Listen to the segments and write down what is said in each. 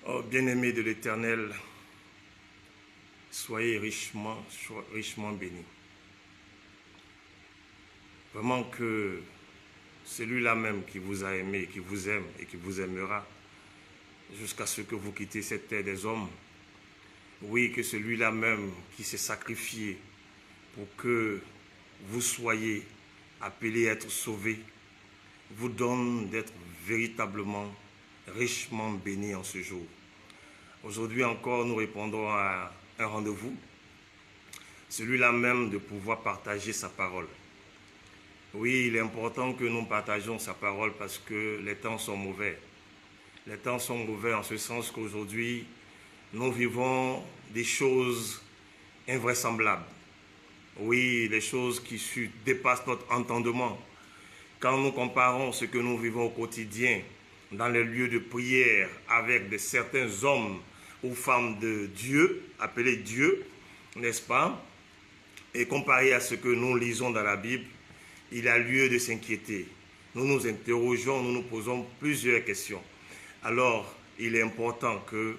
Oh, bien-aimés de l'Éternel, soyez richement bénis. Vraiment que celui-là même qui vous a aimé, qui vous aime et qui vous aimera jusqu'à ce que vous quittez cette terre des hommes, oui, que celui-là même qui s'est sacrifié pour que vous soyez appelés à être sauvés, vous donne d'être véritablement richement bénis en ce jour. Aujourd'hui encore, nous répondons à un rendez-vous, celui-là même de pouvoir partager sa parole. Oui, il est important que nous partagions sa parole parce que les temps sont mauvais. Les temps sont mauvais en ce sens qu'aujourd'hui, nous vivons des choses invraisemblables. Oui, les choses qui dépassent notre entendement. Quand nous comparons ce que nous vivons au quotidien dans les lieux de prière avec certains hommes ou femmes de Dieu, appelés Dieu, n'est-ce pas? Et comparé à ce que nous lisons dans la Bible, il a lieu de s'inquiéter. Nous nous interrogeons, nous nous posons plusieurs questions. Alors, il est important que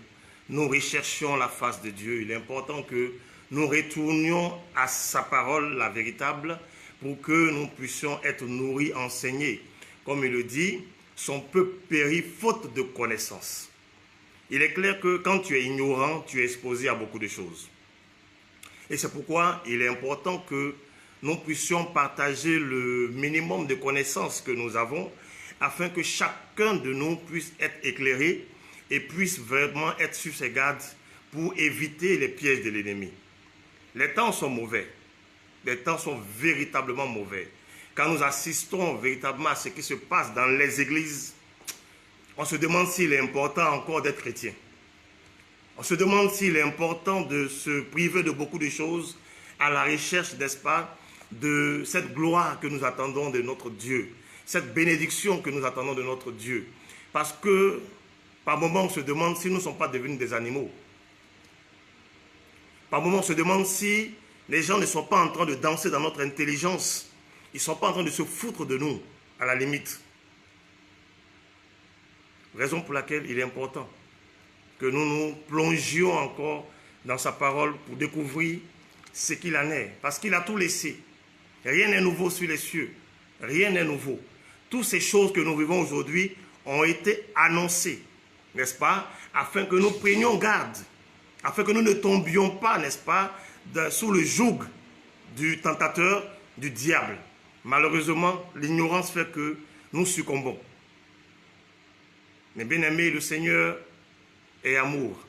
nous recherchions la face de Dieu. Il est important que nous retournions à sa parole, la véritable, pour que nous puissions être nourris, enseignés. Comme il le dit, son peuple périt faute de connaissance. Il est clair que quand tu es ignorant, tu es exposé à beaucoup de choses. Et c'est pourquoi il est important que nous puissions partager le minimum de connaissances que nous avons afin que chacun de nous puisse être éclairé et puisse vraiment être sur ses gardes pour éviter les pièges de l'ennemi. Les temps sont mauvais. Les temps sont véritablement mauvais. Quand nous assistons véritablement à ce qui se passe dans les églises, on se demande s'il est important encore d'être chrétien. On se demande s'il est important de se priver de beaucoup de choses à la recherche, n'est-ce pas, de cette gloire que nous attendons de notre Dieu, cette bénédiction que nous attendons de notre Dieu. Parce que, par moments, on se demande si nous ne sommes pas devenus des animaux. Par moments, on se demande si les gens ne sont pas en train de danser dans notre intelligence. Ils ne sont pas en train de se foutre de nous, à la limite. Raison pour laquelle il est important que nous nous plongions encore dans sa parole pour découvrir ce qu'il en est. Parce qu'il a tout laissé. Rien n'est nouveau sur les cieux. Rien n'est nouveau. Toutes ces choses que nous vivons aujourd'hui ont été annoncées, n'est-ce pas, afin que nous prenions garde, afin que nous ne tombions pas, n'est-ce pas, sous le joug du tentateur, du diable. Malheureusement, l'ignorance fait que nous succombons. Mais bien aimé, le Seigneur est amour.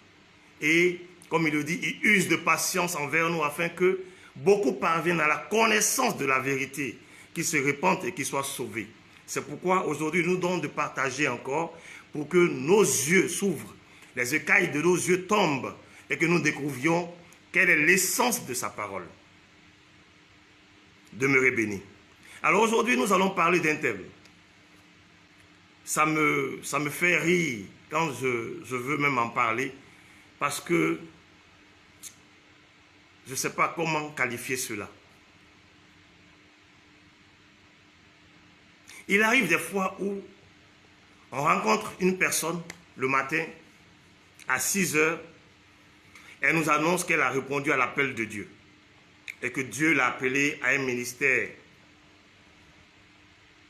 Et, comme il le dit, il use de patience envers nous afin que beaucoup parviennent à la connaissance de la vérité, qu'ils se répandent et qu'ils soient sauvés. C'est pourquoi aujourd'hui nous donnons de partager encore pour que nos yeux s'ouvrent, les écailles de nos yeux tombent et que nous découvrions quelle est l'essence de sa parole. Demeurez bénis. Alors aujourd'hui nous allons parler d'un thème. Ça me fait rire quand je veux même en parler parce que je ne sais pas comment qualifier cela. Il arrive des fois où on rencontre une personne le matin à 6 heures. Elle nous annonce qu'elle a répondu à l'appel de Dieu et que Dieu l'a appelée à un ministère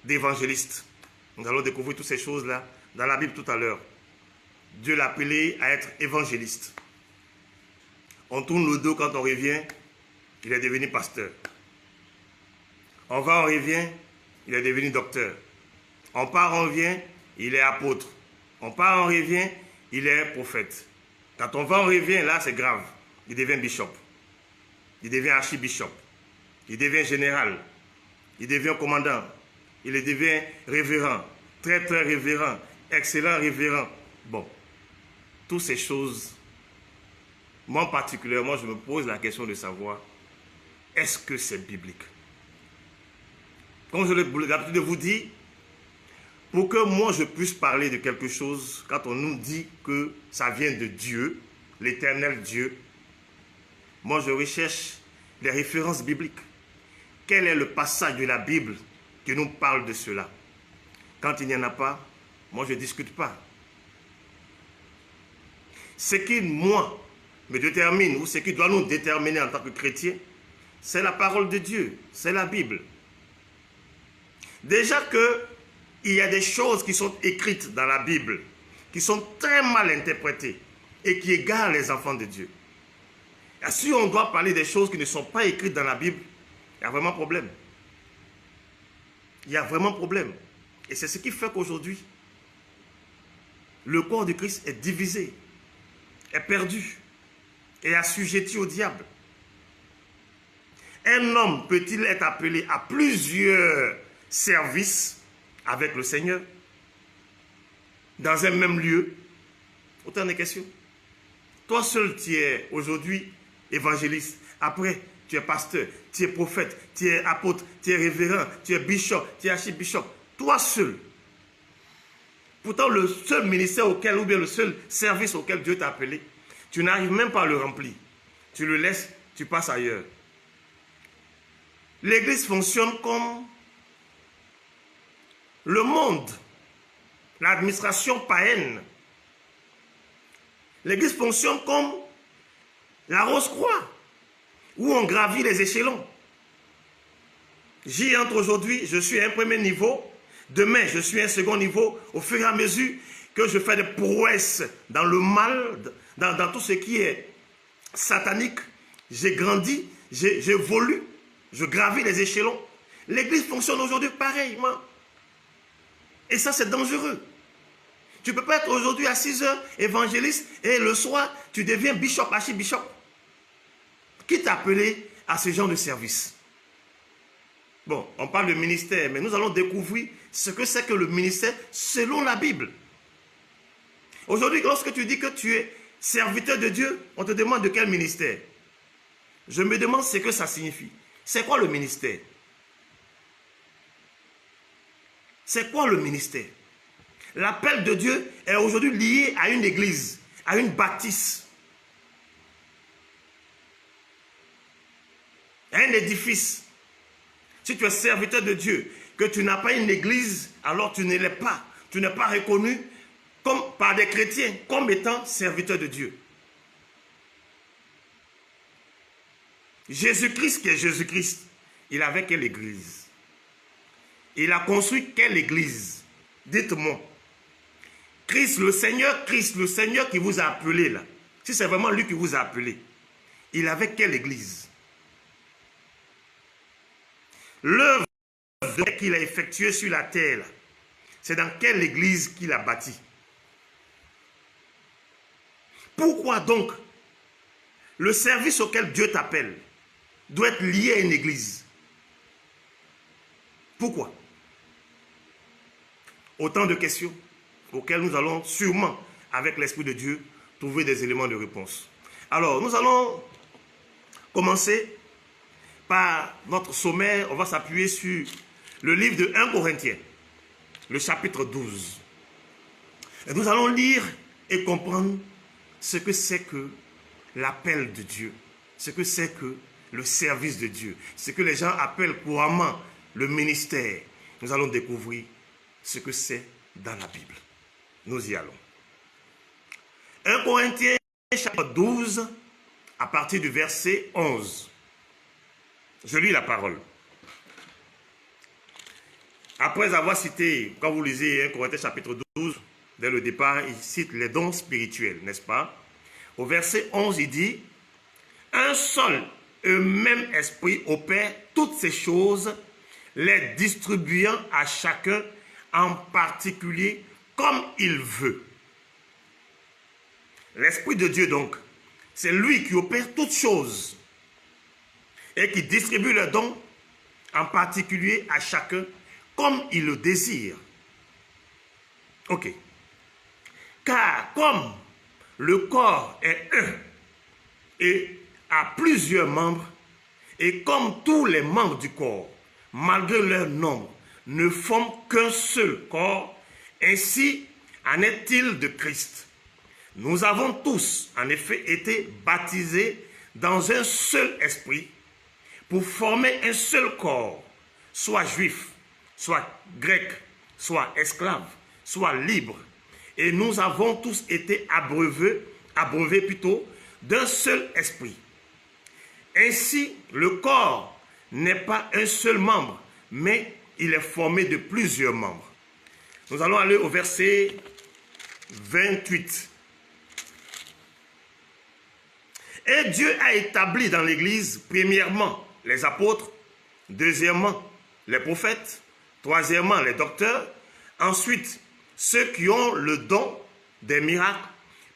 d'évangéliste. Nous allons découvrir toutes ces choses-là dans la Bible tout à l'heure. Dieu l'a appelé à être évangéliste. On tourne le dos quand on revient, il est devenu pasteur. On va, on revient, il est devenu docteur. On part, on revient, il est apôtre. On part, on revient, il est prophète. Quand on va, on revient, là c'est grave. Il devient bishop. Il devient archibishop. Il devient général. Il devient commandant. Il devient révérend. Très très révérend. Excellent révérend. Bon, toutes ces choses, moi particulièrement, je me pose la question de savoir, est-ce que c'est biblique? Comme je l'ai l'habitude de vous dire, pour que moi je puisse parler de quelque chose, quand on nous dit que ça vient de Dieu, l'éternel Dieu, moi je recherche les références bibliques. Quel est le passage de la Bible qui nous parle de cela? Quand il n'y en a pas, moi je ne discute pas. Ce qui, moi, me détermine, ou ce qui doit nous déterminer en tant que chrétiens, c'est la parole de Dieu, c'est la Bible. Déjà qu'il y a des choses qui sont écrites dans la Bible, qui sont très mal interprétées et qui égarent les enfants de Dieu. Et si on doit parler des choses qui ne sont pas écrites dans la Bible, il y a vraiment problème. Il y a vraiment problème. Et c'est ce qui fait qu'aujourd'hui, le corps de Christ est divisé, est perdu et assujetti au diable. Un homme peut-il être appelé à plusieurs services avec le Seigneur dans un même lieu? Autant de questions. Toi seul, tu es aujourd'hui évangéliste. Après, tu es pasteur, tu es prophète, tu es apôtre, tu es révérend, tu es bishop, tu es archibishop. Toi seul. Pourtant, le seul ministère auquel, ou bien le seul service auquel Dieu t'a appelé, tu n'arrives même pas à le remplir. Tu le laisses, tu passes ailleurs. L'Église fonctionne comme le monde, l'administration païenne. L'Église fonctionne comme la Rose-Croix, où on gravit les échelons. J'y entre aujourd'hui, je suis à un premier niveau. Demain, je suis à un second niveau. Au fur et à mesure que je fais des prouesses dans le mal, dans tout ce qui est satanique, j'ai grandi, j'évolue, je gravis les échelons. L'Église fonctionne aujourd'hui pareillement. Et ça, c'est dangereux. Tu ne peux pas être aujourd'hui à 6 heures évangéliste et le soir, tu deviens bishop, archibishop. Qui t'a appelé à ce genre de service? Bon, on parle de ministère, mais nous allons découvrir ce que c'est que le ministère selon la Bible. Aujourd'hui, lorsque tu dis que tu es serviteur de Dieu, on te demande de quel ministère. Je me demande ce que ça signifie. C'est quoi le ministère? C'est quoi le ministère? L'appel de Dieu est aujourd'hui lié à une église, à une bâtisse, à un édifice. Si tu es serviteur de Dieu, que tu n'as pas une église, alors tu ne l'es pas. Tu n'es pas reconnu comme, par des chrétiens comme étant serviteur de Dieu. Jésus-Christ, qui est Jésus-Christ, il avait quelle église? Il a construit quelle église? Dites-moi. Christ le Seigneur qui vous a appelé là. Si c'est vraiment lui qui vous a appelé, il avait quelle église? L'œuvre qu'il a effectuée sur la terre, c'est dans quelle église qu'il a bâti? Pourquoi donc le service auquel Dieu t'appelle doit être lié à une église? Pourquoi? Autant de questions auxquelles nous allons sûrement, avec l'Esprit de Dieu, trouver des éléments de réponse. Alors, nous allons commencer par notre sommaire. On va s'appuyer sur le livre de 1 Corinthiens, le chapitre 12. Et nous allons lire et comprendre ce que c'est que l'appel de Dieu, ce que c'est que le service de Dieu, ce que les gens appellent couramment le ministère. Nous allons découvrir ce que c'est dans la Bible. Nous y allons. 1 Corinthiens chapitre 12, à partir du verset 11. Je lis la parole. Après avoir cité, quand vous lisez 1 Corinthiens chapitre 12, dès le départ, il cite les dons spirituels, n'est-ce pas? Au verset 11, il dit, « Un seul et même esprit opère toutes ces choses, les distribuant à chacun en particulier comme il veut. » L'Esprit de Dieu, donc, c'est lui qui opère toutes choses et qui distribue les dons en particulier à chacun comme il le désire. Ok. Car comme le corps est un et a plusieurs membres, et comme tous les membres du corps, malgré leur nombre, ne forment qu'un seul corps, ainsi en est-il de Christ. Nous avons tous, en effet, été baptisés dans un seul esprit pour former un seul corps, soit juif, soit grec, soit esclave, soit libre. Et nous avons tous été abreuvés abreuvé plutôt, d'un seul esprit. Ainsi, le corps n'est pas un seul membre, mais il est formé de plusieurs membres. Nous allons aller au verset 28. Et Dieu a établi dans l'Église, premièrement, les apôtres, deuxièmement, les prophètes, troisièmement, les docteurs, ensuite, ceux qui ont le don des miracles,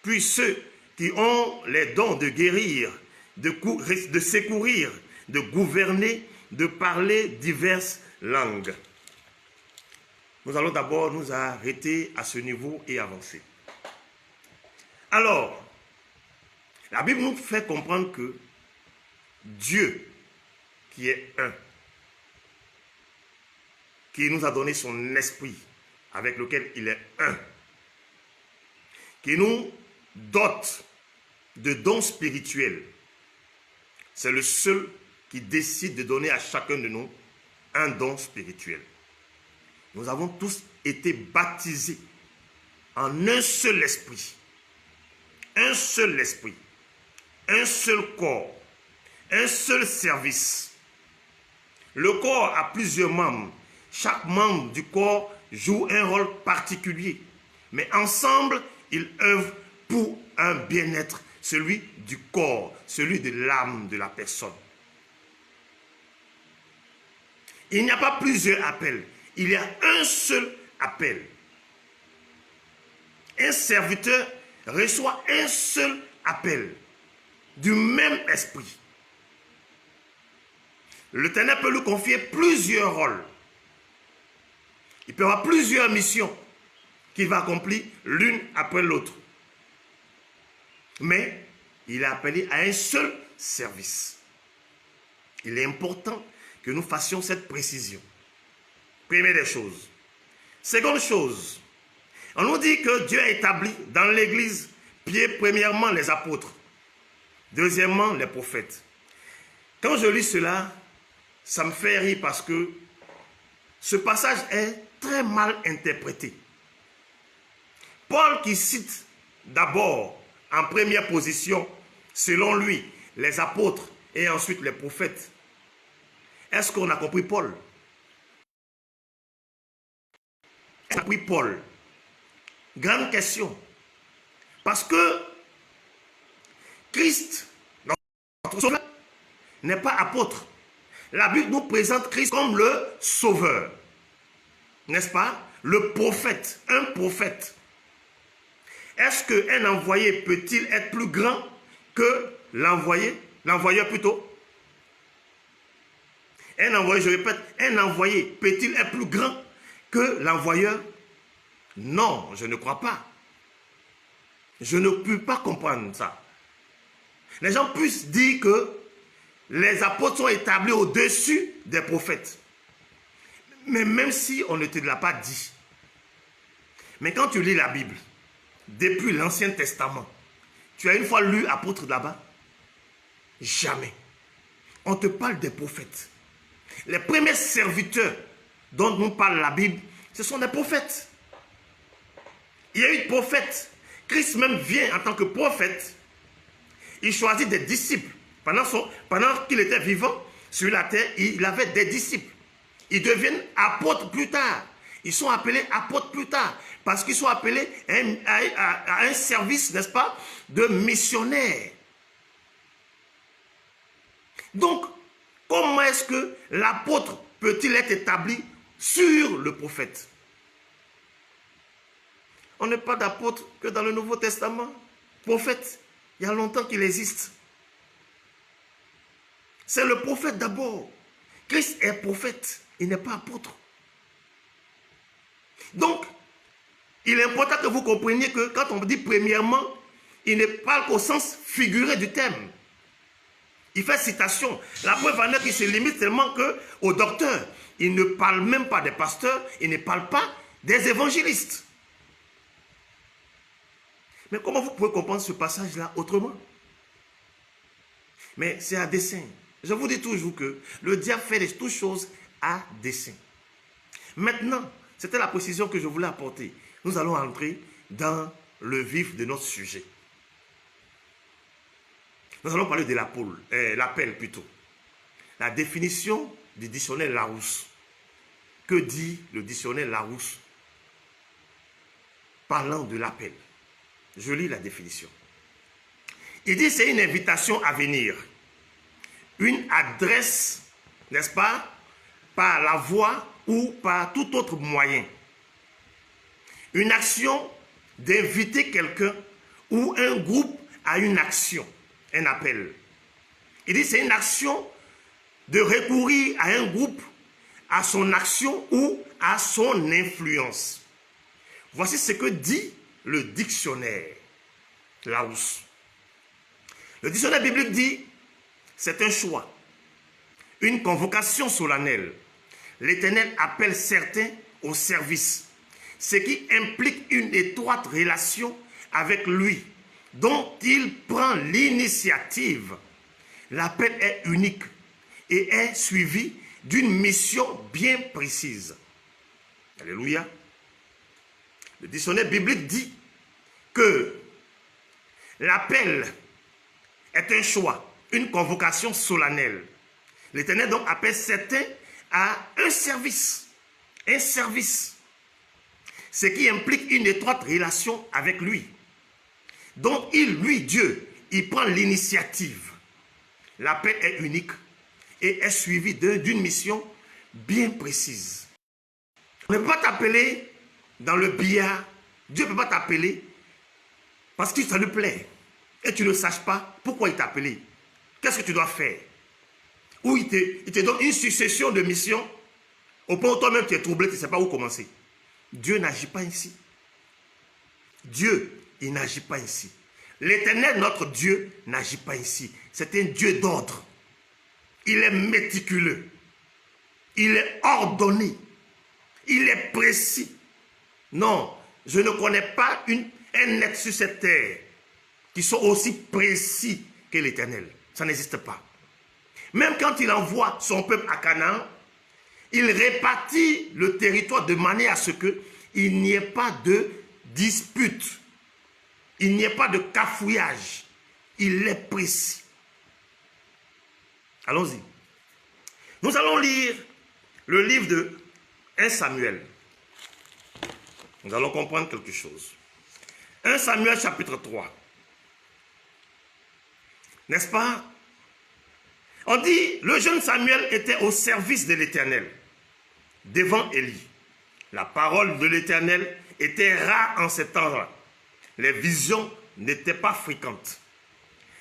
puis ceux qui ont les dons de guérir, de secourir, de gouverner, de parler diverses langues. Nous allons d'abord nous arrêter à ce niveau et avancer. Alors, la Bible nous fait comprendre que Dieu, qui est un, qui nous a donné son esprit, avec lequel il est un, qui nous dote de dons spirituels, c'est le seul qui décide de donner à chacun de nous un don spirituel. Nous avons tous été baptisés en un seul esprit, un seul esprit, un seul corps, un seul service. Le corps a plusieurs membres. Chaque membre du corps joue un rôle particulier. Mais ensemble, ils œuvrent pour un bien-être, celui du corps, celui de l'âme de la personne. Il n'y a pas plusieurs appels. Il y a un seul appel. Un serviteur reçoit un seul appel du même esprit. L'Éternel peut lui confier plusieurs rôles. Il peut avoir plusieurs missions qu'il va accomplir l'une après l'autre. Mais il est appelé à un seul service. Il est important que nous fassions cette précision. Première des choses. Seconde chose, on nous dit que Dieu a établi dans l'Église, premièrement les apôtres, deuxièmement les prophètes. Quand je lis cela, ça me fait rire parce que ce passage est très mal interprété. Paul qui cite d'abord en première position, selon lui, les apôtres et ensuite les prophètes. Est-ce qu'on a compris Paul? Est-ce qu'on a compris Paul? Grande question. Parce que Christ, notre sauveur, n'est pas apôtre. La Bible nous présente Christ comme le sauveur. N'est-ce pas? Le prophète, un prophète. Est-ce qu'un envoyé peut-il être plus grand que l'envoyeur plutôt? Un envoyé, je répète, un envoyé peut-il être plus grand que l'envoyeur? Non, je ne crois pas. Je ne peux pas comprendre ça. Les gens puissent dire que les apôtres sont établis au-dessus des prophètes. Mais même si on ne te l'a pas dit. Mais quand tu lis la Bible, depuis l'Ancien Testament, tu as une fois lu apôtre là-bas? Jamais. On te parle des prophètes. Les premiers serviteurs dont nous parle la Bible, ce sont des prophètes. Il y a eu des prophètes. Christ même vient en tant que prophète. Il choisit des disciples. Pendant qu'il était vivant sur la terre, il avait des disciples. Ils deviennent apôtres plus tard. Ils sont appelés apôtres plus tard. Parce qu'ils sont appelés à un service, n'est-ce pas, de missionnaires. Donc, comment est-ce que l'apôtre peut-il être établi sur le prophète? On n'est pas d'apôtre que dans le Nouveau Testament. Prophète, il y a longtemps qu'il existe. C'est le prophète d'abord. Christ est prophète, il n'est pas apôtre. Donc, il est important que vous compreniez que quand on dit premièrement, il ne parle qu'au sens figuré du terme. Il fait citation. La preuve en est qu'il se limite seulement aux docteurs. Il ne parle même pas des pasteurs, il ne parle pas des évangélistes. Mais comment vous pouvez comprendre ce passage-là autrement? Mais c'est à dessein. Je vous dis toujours que le diable fait toutes choses à dessein. Maintenant, c'était la précision que je voulais apporter. Nous allons entrer dans le vif de notre sujet. Nous allons parler de l'appel plutôt. La définition du dictionnaire Larousse. Que dit le dictionnaire Larousse parlant de l'appel? Je lis la définition. Il dit c'est une invitation à venir, une adresse, n'est-ce pas, par la voix ou par tout autre moyen. Une action d'inviter quelqu'un ou un groupe à une action, un appel. Il dit c'est une action de recourir à un groupe, à son action ou à son influence. Voici ce que dit le dictionnaire Larousse. Le dictionnaire biblique dit, c'est un choix, une convocation solennelle. L'Éternel appelle certains au service, ce qui implique une étroite relation avec lui, dont il prend l'initiative. L'appel est unique et est suivi d'une mission bien précise. Alléluia. Le dictionnaire biblique dit que l'appel est un choix, une convocation solennelle. L'Éternel donc appelle certains à un service, ce qui implique une étroite relation avec lui. Donc Dieu, il prend l'initiative. L'appel est unique et est suivi d'une mission bien précise. On ne peut pas t'appeler dans le billard. Dieu ne peut pas t'appeler parce que ça lui plaît. Et tu ne saches pas pourquoi il t'a appelé. Qu'est-ce que tu dois faire? Ou il te donne une succession de missions. Au point où toi-même tu es troublé, tu ne sais pas où commencer. Dieu n'agit pas ainsi. Dieu, il n'agit pas ainsi. L'Éternel, notre Dieu, n'agit pas ainsi. C'est un Dieu d'ordre. Il est méticuleux. Il est ordonné. Il est précis. Non, je ne connais pas un être sur cette terre qui soit aussi précis que l'Éternel. Ça n'existe pas. Même quand il envoie son peuple à Canaan, il répartit le territoire de manière à ce qu'il n'y ait pas de dispute. Il n'y ait pas de cafouillage. Il est précis. Allons-y. Nous allons lire le livre de 1 Samuel. Nous allons comprendre quelque chose. 1 Samuel chapitre 3. N'est-ce pas? On dit, le jeune Samuel était au service de l'Éternel, devant Élie. La parole de l'Éternel était rare en ce temps-là. Les visions n'étaient pas fréquentes.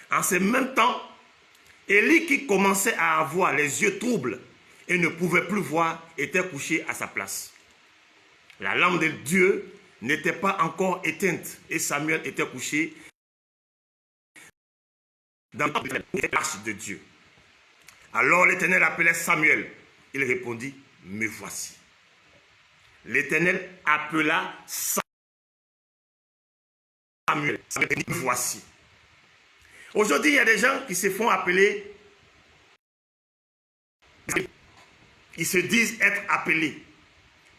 En ce même temps, Élie, qui commençait à avoir les yeux troubles et ne pouvait plus voir, était couché à sa place. La lampe de Dieu n'était pas encore éteinte et Samuel était couché dans l'arche de Dieu. Alors l'Éternel appelait Samuel. Il répondit, me voici. L'Éternel appela Samuel. Me voici. Aujourd'hui, il y a des gens qui se font appeler. Ils se disent être appelés.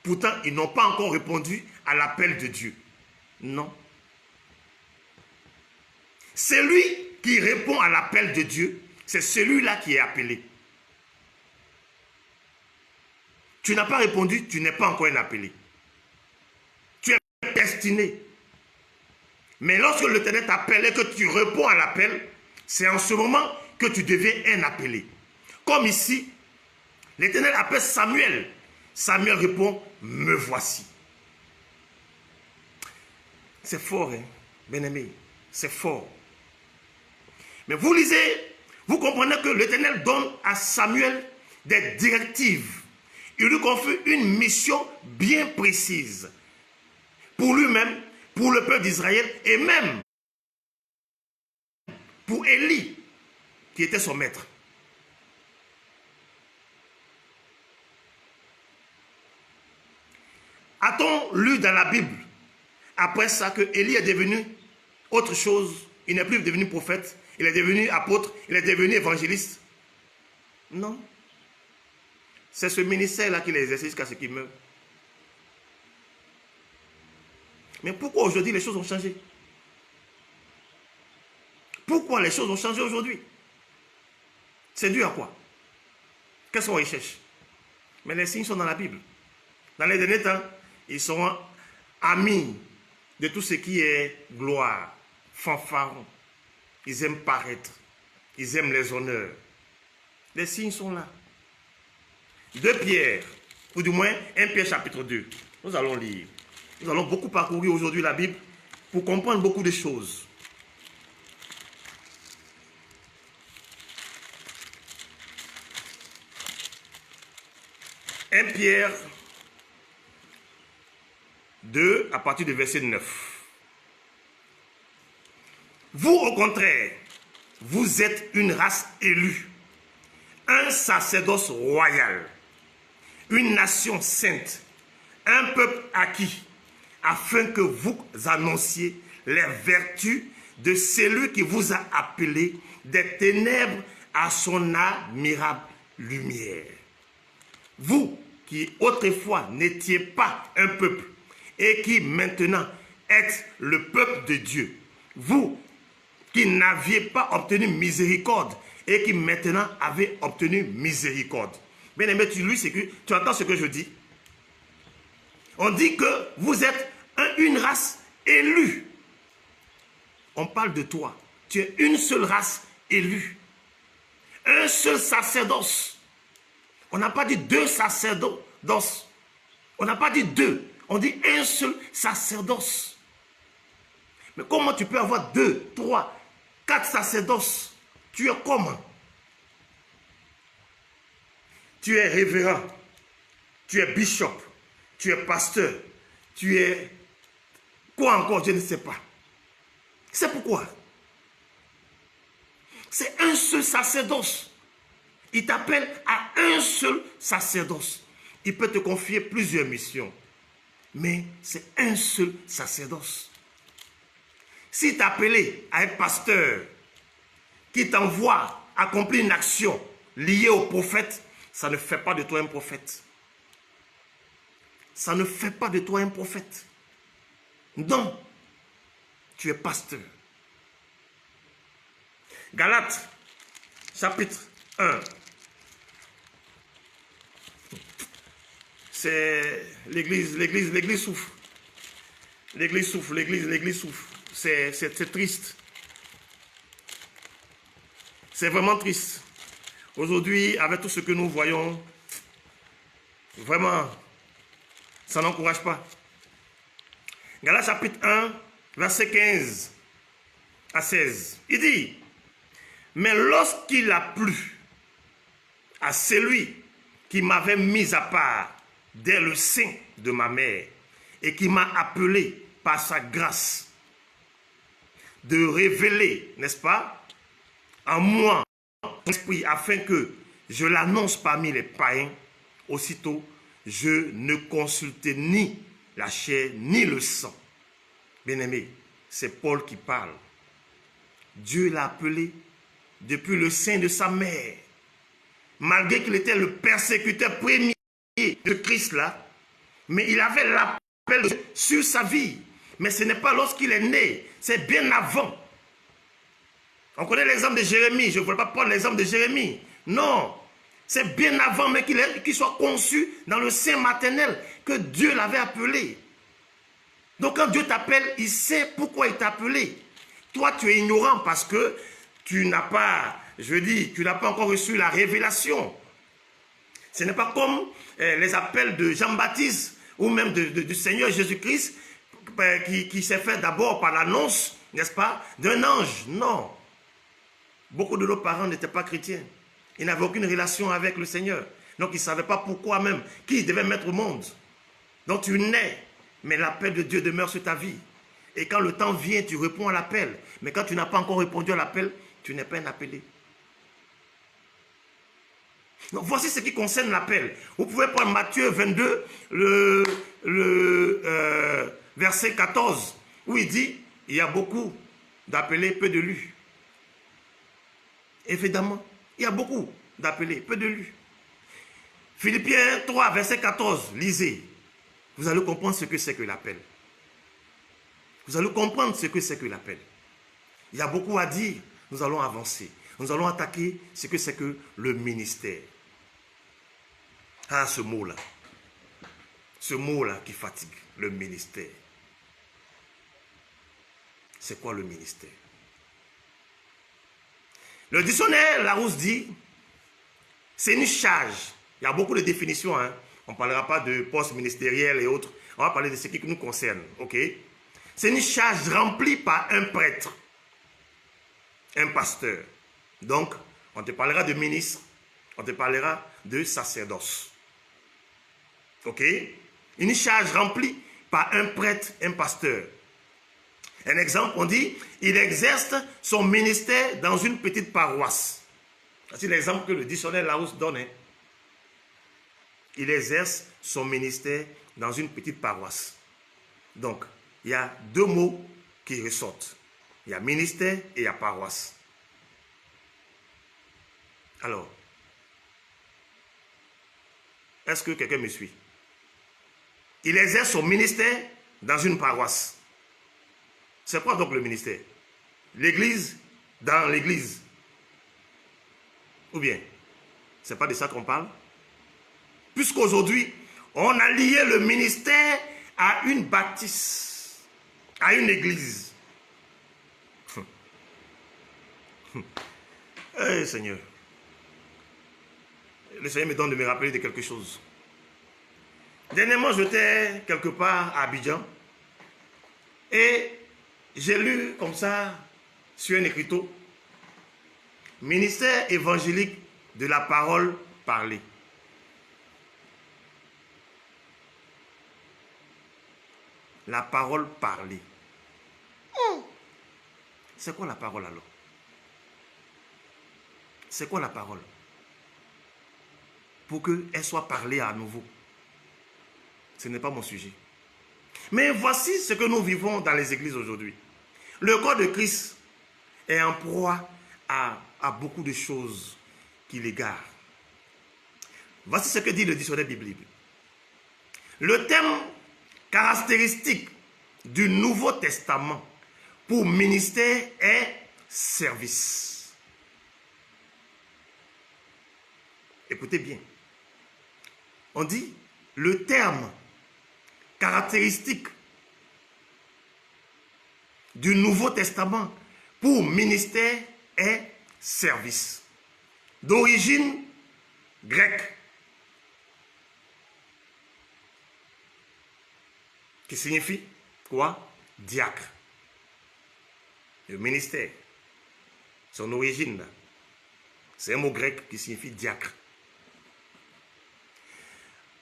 Pourtant, ils n'ont pas encore répondu à l'appel de Dieu. Non. Celui qui répond à l'appel de Dieu, c'est celui-là qui est appelé. Tu n'as pas répondu, tu n'es pas encore un appelé. Tu es destiné. Mais lorsque l'Éternel t'appelle et que tu réponds à l'appel, c'est en ce moment que tu deviens un appelé. Comme ici, l'Éternel appelle Samuel. Samuel répond, me voici. C'est fort, hein, bien-aimé. C'est fort. Mais vous lisez, vous comprenez que l'Éternel donne à Samuel des directives. Il lui confie une mission bien précise. Pour lui-même, pour le peuple d'Israël et même pour Élie, qui était son maître. A-t-on lu dans la Bible, après ça, que Élie est devenu autre chose? Il n'est plus devenu prophète, il est devenu apôtre, il est devenu évangéliste? Non. C'est ce ministère-là qu'il exerce jusqu'à ce qu'il meure. Mais pourquoi aujourd'hui les choses ont changé? Pourquoi les choses ont changé aujourd'hui? C'est dû à quoi? Quelles sont les recherches? Mais les signes sont dans la Bible. Dans les derniers temps, ils seront amis de tout ce qui est gloire, fanfaron. Ils aiment paraître. Ils aiment les honneurs. Les signes sont là. 2 Pierre, ou du moins 1 Pierre chapitre 2. Nous allons lire. Nous allons beaucoup parcourir aujourd'hui la Bible pour comprendre beaucoup de choses. « 1 Pierre 2, à partir du verset 9. Vous, au contraire, vous êtes une race élue, un sacerdoce royal, une nation sainte, un peuple acquis, afin que vous annonciez les vertus de celui qui vous a appelé des ténèbres à son admirable lumière. Vous qui autrefois n'étiez pas un peuple et qui maintenant êtes le peuple de Dieu, vous qui n'aviez pas obtenu miséricorde et qui maintenant avez obtenu miséricorde. Bien aimé, tu entends ce que je dis? On dit que vous êtes une race élue. On parle de toi. Tu es une seule race élue. Un seul sacerdoce. On n'a pas dit 2 sacerdoces. On n'a pas dit 2. On dit un seul sacerdoce. Mais comment tu peux avoir 2, 3, 4 sacerdoces? Tu es comment? Tu es révérend. Tu es bishop. Tu es pasteur. Tu es... Quoi encore? Je ne sais pas. C'est pourquoi? C'est un seul sacerdoce. Il t'appelle à un seul sacerdoce. Il peut te confier plusieurs missions. Mais c'est un seul sacerdoce. S'il t'a appelé à être pasteur, qui t'envoie accomplir une action liée au prophète, ça ne fait pas de toi un prophète. Ça ne fait pas de toi un prophète. Non, tu es pasteur. Galates, chapitre 1. C'est l'église souffre. L'église souffre, l'église souffre. C'est triste. C'est vraiment triste. Aujourd'hui, avec tout ce que nous voyons, vraiment, ça n'encourage pas. Galates chapitre 1, verset 15 à 16. Il dit, mais lorsqu'il a plu à celui qui m'avait mis à part dès le sein de ma mère et qui m'a appelé par sa grâce de révéler, n'est-ce pas, en moi son esprit afin que je l'annonce parmi les païens, aussitôt je ne consultais ni la chair ni le sang. Bien-aimé, c'est Paul qui parle. Dieu l'a appelé depuis le sein de sa mère. Malgré qu'il était le persécuteur premier de Christ là, mais il avait l'appel sur sa vie. Mais ce n'est pas lorsqu'il est né, c'est bien avant. On connaît l'exemple de Jérémie, je ne voulais pas prendre l'exemple de Jérémie. Non, c'est bien avant mais qu'il soit conçu dans le sein maternel que Dieu l'avait appelé. Donc quand Dieu t'appelle, il sait pourquoi il t'a appelé. Toi, tu es ignorant parce que tu n'as pas, tu n'as pas encore reçu la révélation. Ce n'est pas comme les appels de Jean-Baptiste ou même du Seigneur Jésus-Christ qui s'est fait d'abord par l'annonce, n'est-ce pas, d'un ange. Non. Beaucoup de nos parents n'étaient pas chrétiens. Ils n'avaient aucune relation avec le Seigneur. Donc ils ne savaient pas pourquoi même, qui devait mettre au monde. Donc tu nais, mais l'appel de Dieu demeure sur ta vie. Et quand le temps vient, tu réponds à l'appel. Mais quand tu n'as pas encore répondu à l'appel, tu n'es pas un appelé. Donc voici ce qui concerne l'appel. Vous pouvez prendre Matthieu 22, verset 14, où il dit, il y a beaucoup d'appelés, peu d'élus. Évidemment, il y a beaucoup d'appelés, peu d'élus. Philippiens 3, verset 14, lisez. Vous allez comprendre ce que c'est que l'appel. Vous allez comprendre ce que c'est que l'appel. Il y a beaucoup à dire nous allons avancer. Nous allons attaquer ce que c'est que le ministère. Ah, ce mot-là. Ce mot-là qui fatigue, le ministère. C'est quoi le ministère? Le dictionnaire Larousse dit, c'est une charge. Il y a beaucoup de définitions. Hein. On ne parlera pas de poste ministériel et autres. On va parler de ce qui nous concerne. Ok? C'est une charge remplie par un prêtre, un pasteur. Donc, on te parlera de ministre, on te parlera de sacerdoce. Ok? Une charge remplie par un prêtre, un pasteur. Un exemple, on dit, il exerce son ministère dans une petite paroisse. C'est l'exemple que le dictionnaire Larousse donne. Hein. Il exerce son ministère dans une petite paroisse. Donc, il y a deux mots qui ressortent. Il y a ministère et il y a paroisse. Alors, est-ce que quelqu'un me suit? Il exerce son ministère dans une paroisse. C'est quoi donc le ministère? L'église dans l'église. Ou bien, c'est pas de ça qu'on parle? Puisqu'aujourd'hui, on a lié le ministère à une bâtisse, à une église. Hey, Seigneur. Le Seigneur me donne de me rappeler de quelque chose. Dernièrement, j'étais quelque part à Abidjan et j'ai lu comme ça sur un écriteau ministère évangélique de la parole parlée. La parole parlée. C'est quoi la parole alors? C'est quoi la parole? Pour qu'elle soit parlée à nouveau. Ce n'est pas mon sujet. Mais voici ce que nous vivons dans les églises aujourd'hui. Le corps de Christ est en proie à beaucoup de choses qui l'égarent. Voici ce que dit le dictionnaire biblique. Le thème caractéristique du Nouveau Testament pour ministère est service. Écoutez bien. On dit le terme caractéristique du Nouveau Testament pour ministère est service. D'origine grecque. Qui signifie quoi? Diacre. Le ministère. Son origine là. C'est un mot grec qui signifie diacre.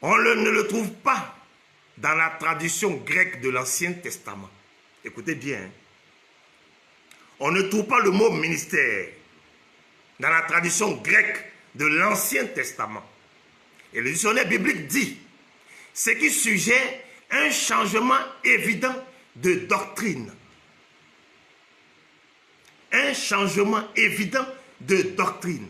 On ne le trouve pas dans la tradition grecque de l'Ancien Testament. Écoutez bien. Hein. On ne trouve pas le mot ministère dans la tradition grecque de l'Ancien Testament. Et le dictionnaire biblique dit ce qui suggère un changement évident de doctrine. Un changement évident de doctrine.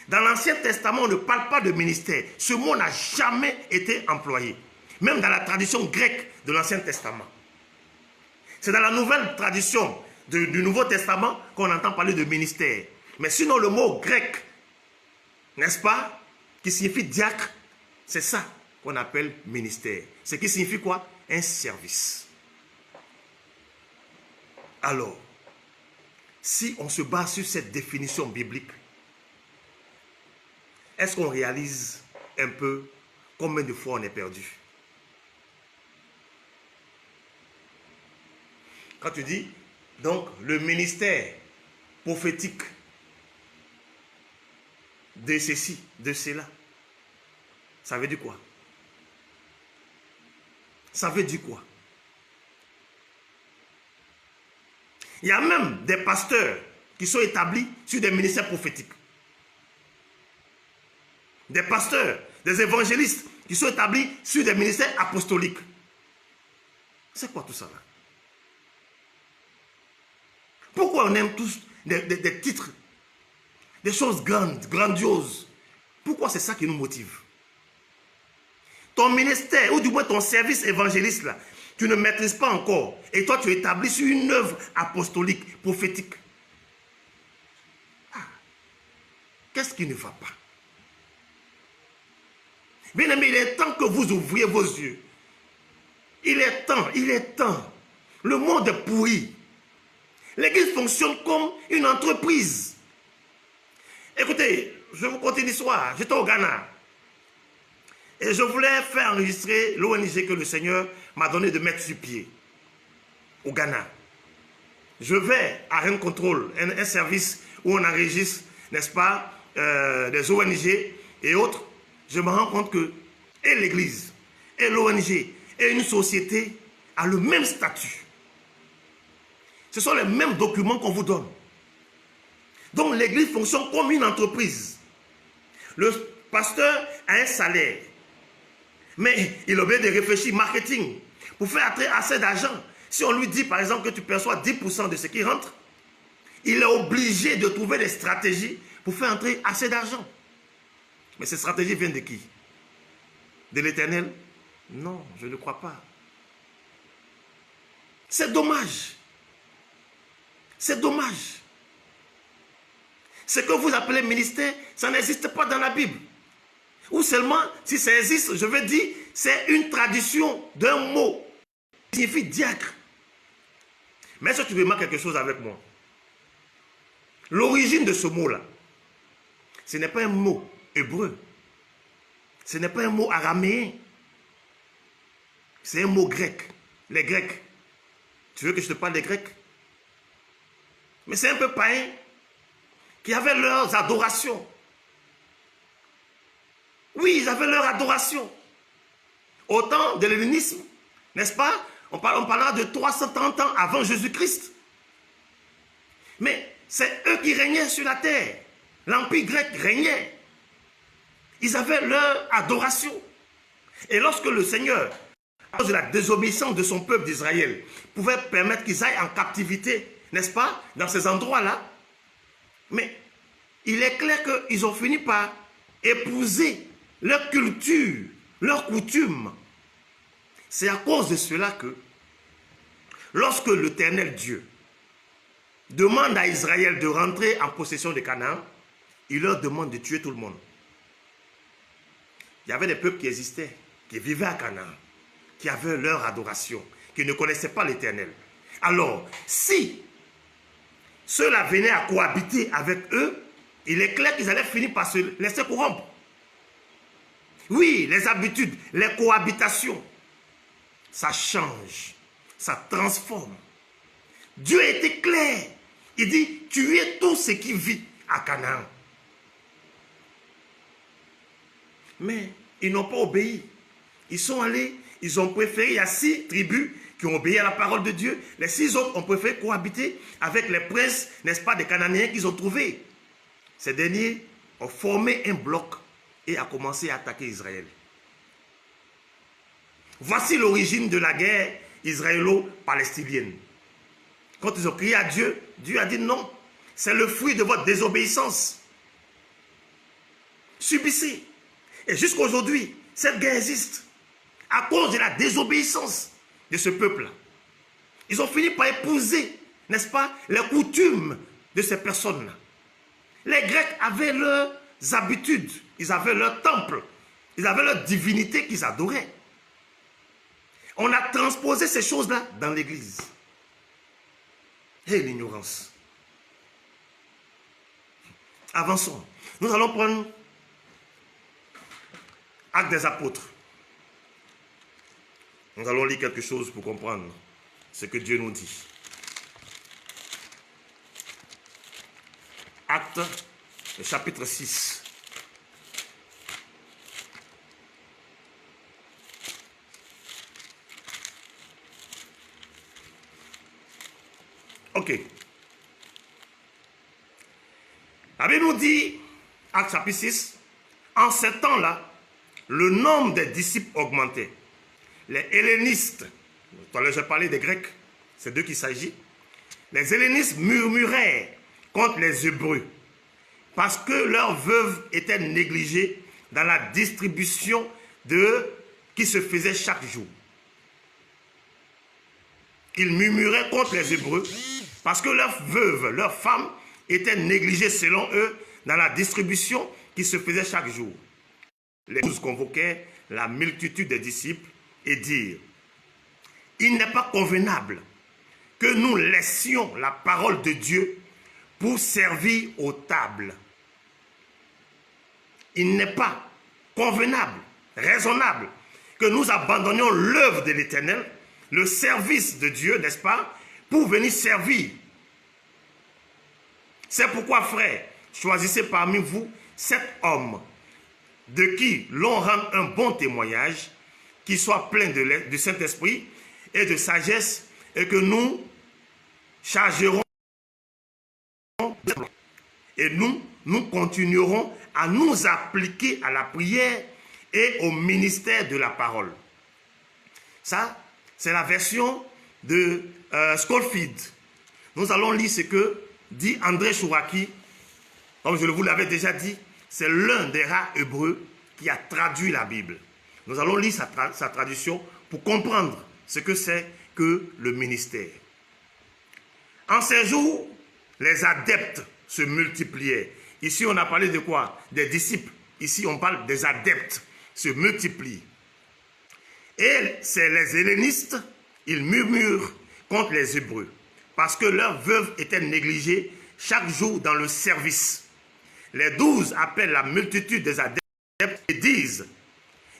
Dans l'Ancien Testament, on ne parle pas de ministère. Ce mot n'a jamais été employé. Même dans la tradition grecque de l'Ancien Testament. C'est dans la nouvelle tradition du Nouveau Testament qu'on entend parler de ministère. Mais sinon, le mot grec, n'est-ce pas, qui signifie diacre, c'est ça qu'on appelle ministère. Ce qui signifie quoi? Un service. Alors, si on se base sur cette définition biblique, est-ce qu'on réalise un peu combien de fois on est perdu? Quand tu dis, donc, le ministère prophétique de ceci, de cela, ça veut dire quoi? Ça veut dire quoi? Il y a même des pasteurs qui sont établis sur des ministères prophétiques. Des pasteurs, des évangélistes qui sont établis sur des ministères apostoliques. C'est quoi tout ça là? Pourquoi on aime tous des titres, des choses grandes, grandioses? Pourquoi c'est ça qui nous motive? Ton ministère, ou du moins ton service évangéliste là, tu ne maîtrises pas encore. Et toi, tu es établi sur une œuvre apostolique, prophétique. Qu'est-ce qui ne va pas? Bien aimé, il est temps que vous ouvriez vos yeux. Il est temps, il est temps. Le monde est pourri. L'église fonctionne comme une entreprise. Écoutez, je vous conte une histoire. J'étais au Ghana. Et je voulais faire enregistrer l'ONG que le Seigneur m'a donné de mettre sur pied. Au Ghana. Je vais à un contrôle, un service où on enregistre, n'est-ce pas, des ONG et autres. Je me rends compte que et l'église, et l'ONG, et une société a le même statut. Ce sont les mêmes documents qu'on vous donne. Donc l'église fonctionne comme une entreprise. Le pasteur a un salaire. Mais il a obligé de réfléchir marketing pour faire entrer assez d'argent. Si on lui dit par exemple que tu perçois 10% de ce qui rentre, il est obligé de trouver des stratégies pour faire entrer assez d'argent. Mais ces stratégies viennent de qui? De l'Éternel? Non, je ne crois pas. C'est dommage. C'est dommage. Ce que vous appelez ministère, ça n'existe pas dans la Bible. Ou seulement, si ça existe, je veux dire, c'est une tradition d'un mot qui signifie diacre. Mais est-ce que tu remarques quelque chose avec moi? L'origine de ce mot-là, ce n'est pas un mot hébreu. Ce n'est pas un mot araméen. C'est un mot grec. Les Grecs. Tu veux que je te parle des Grecs? Mais c'est un peu païen qui avaient leurs adorations. Oui, ils avaient leur adoration. Au temps de l'hellénisme, n'est-ce pas? On parlera de 330 ans avant Jésus-Christ. Mais c'est eux qui régnaient sur la terre. L'Empire grec régnait. Ils avaient leur adoration. Et lorsque le Seigneur, à cause de la désobéissance de son peuple d'Israël, pouvait permettre qu'ils aillent en captivité, n'est-ce pas, dans ces endroits-là, mais il est clair qu'ils ont fini par épouser leur culture, leurs coutumes. C'est à cause de cela que, lorsque l'Éternel Dieu demande à Israël de rentrer en possession de Canaan, il leur demande de tuer tout le monde. Il y avait des peuples qui existaient, qui vivaient à Canaan, qui avaient leur adoration, qui ne connaissaient pas l'Éternel. Alors, si ceux-là venaient à cohabiter avec eux, il est clair qu'ils allaient finir par se laisser corrompre. Oui, les habitudes, les cohabitations, ça change, ça transforme. Dieu a été clair. Il dit, tuez tout ce qui vit à Canaan. Mais ils n'ont pas obéi. Ils sont allés, ils ont préféré, il y a 6 tribus qui ont obéi à la parole de Dieu. Les 6 autres ont préféré cohabiter avec les princes, n'est-ce pas, des Cananéens qu'ils ont trouvés. Ces derniers ont formé un bloc et ont commencé à attaquer Israël. Voici l'origine de la guerre israélo-palestinienne. Quand ils ont crié à Dieu, Dieu a dit non. C'est le fruit de votre désobéissance. Subissez. Et jusqu'à aujourd'hui, cette guerre existe à cause de la désobéissance de ce peuple-là. Ils ont fini par épouser, n'est-ce pas, les coutumes de ces personnes-là. Les Grecs avaient leurs habitudes, ils avaient leur temple, ils avaient leur divinité qu'ils adoraient. On a transposé ces choses-là dans l'église. Et l'ignorance. Avançons. Nous allons prendre Actes des Apôtres. Nous allons lire quelque chose pour comprendre ce que Dieu nous dit. Actes, chapitre 6. Ok. La Bible nous dit, Actes chapitre 6, en ce temps-là, le nombre des disciples augmentait. Les hellénistes, tout à l'heure j'ai parlé des Grecs, c'est d'eux qu'il s'agit. Les hellénistes murmuraient contre les Hébreux parce que leurs veuves étaient négligées dans la distribution qui se faisait chaque jour. Ils murmuraient contre les Hébreux parce que leurs veuves, leurs femmes étaient négligées selon eux dans la distribution qui se faisait chaque jour. Les 12 convoquaient la multitude des disciples et dirent, il n'est pas convenable que nous laissions la parole de Dieu pour servir aux tables. Il n'est pas convenable, raisonnable, que nous abandonnions l'œuvre de l'Éternel, le service de Dieu, n'est-ce pas, pour venir servir. C'est pourquoi, frères, choisissez parmi vous 7 hommes de qui l'on rend un bon témoignage, qui soit plein de Saint-Esprit et de sagesse, et que nous chargerons et nous continuerons à nous appliquer à la prière et au ministère de la parole. Ça, c'est la version de Scofield. Nous allons lire ce que dit André Chouraki. Comme je vous l'avais déjà dit, c'est l'un des rares hébreux qui a traduit la Bible. Nous allons lire sa traduction pour comprendre ce que c'est que le ministère. En ces jours, les adeptes se multipliaient. Ici, on a parlé de quoi? Des disciples. Ici, on parle des adeptes se multiplient. Et c'est les hellénistes, ils murmurent contre les Hébreux parce que leurs veuves étaient négligées chaque jour dans le service. Les 12 appellent la multitude des adeptes et disent,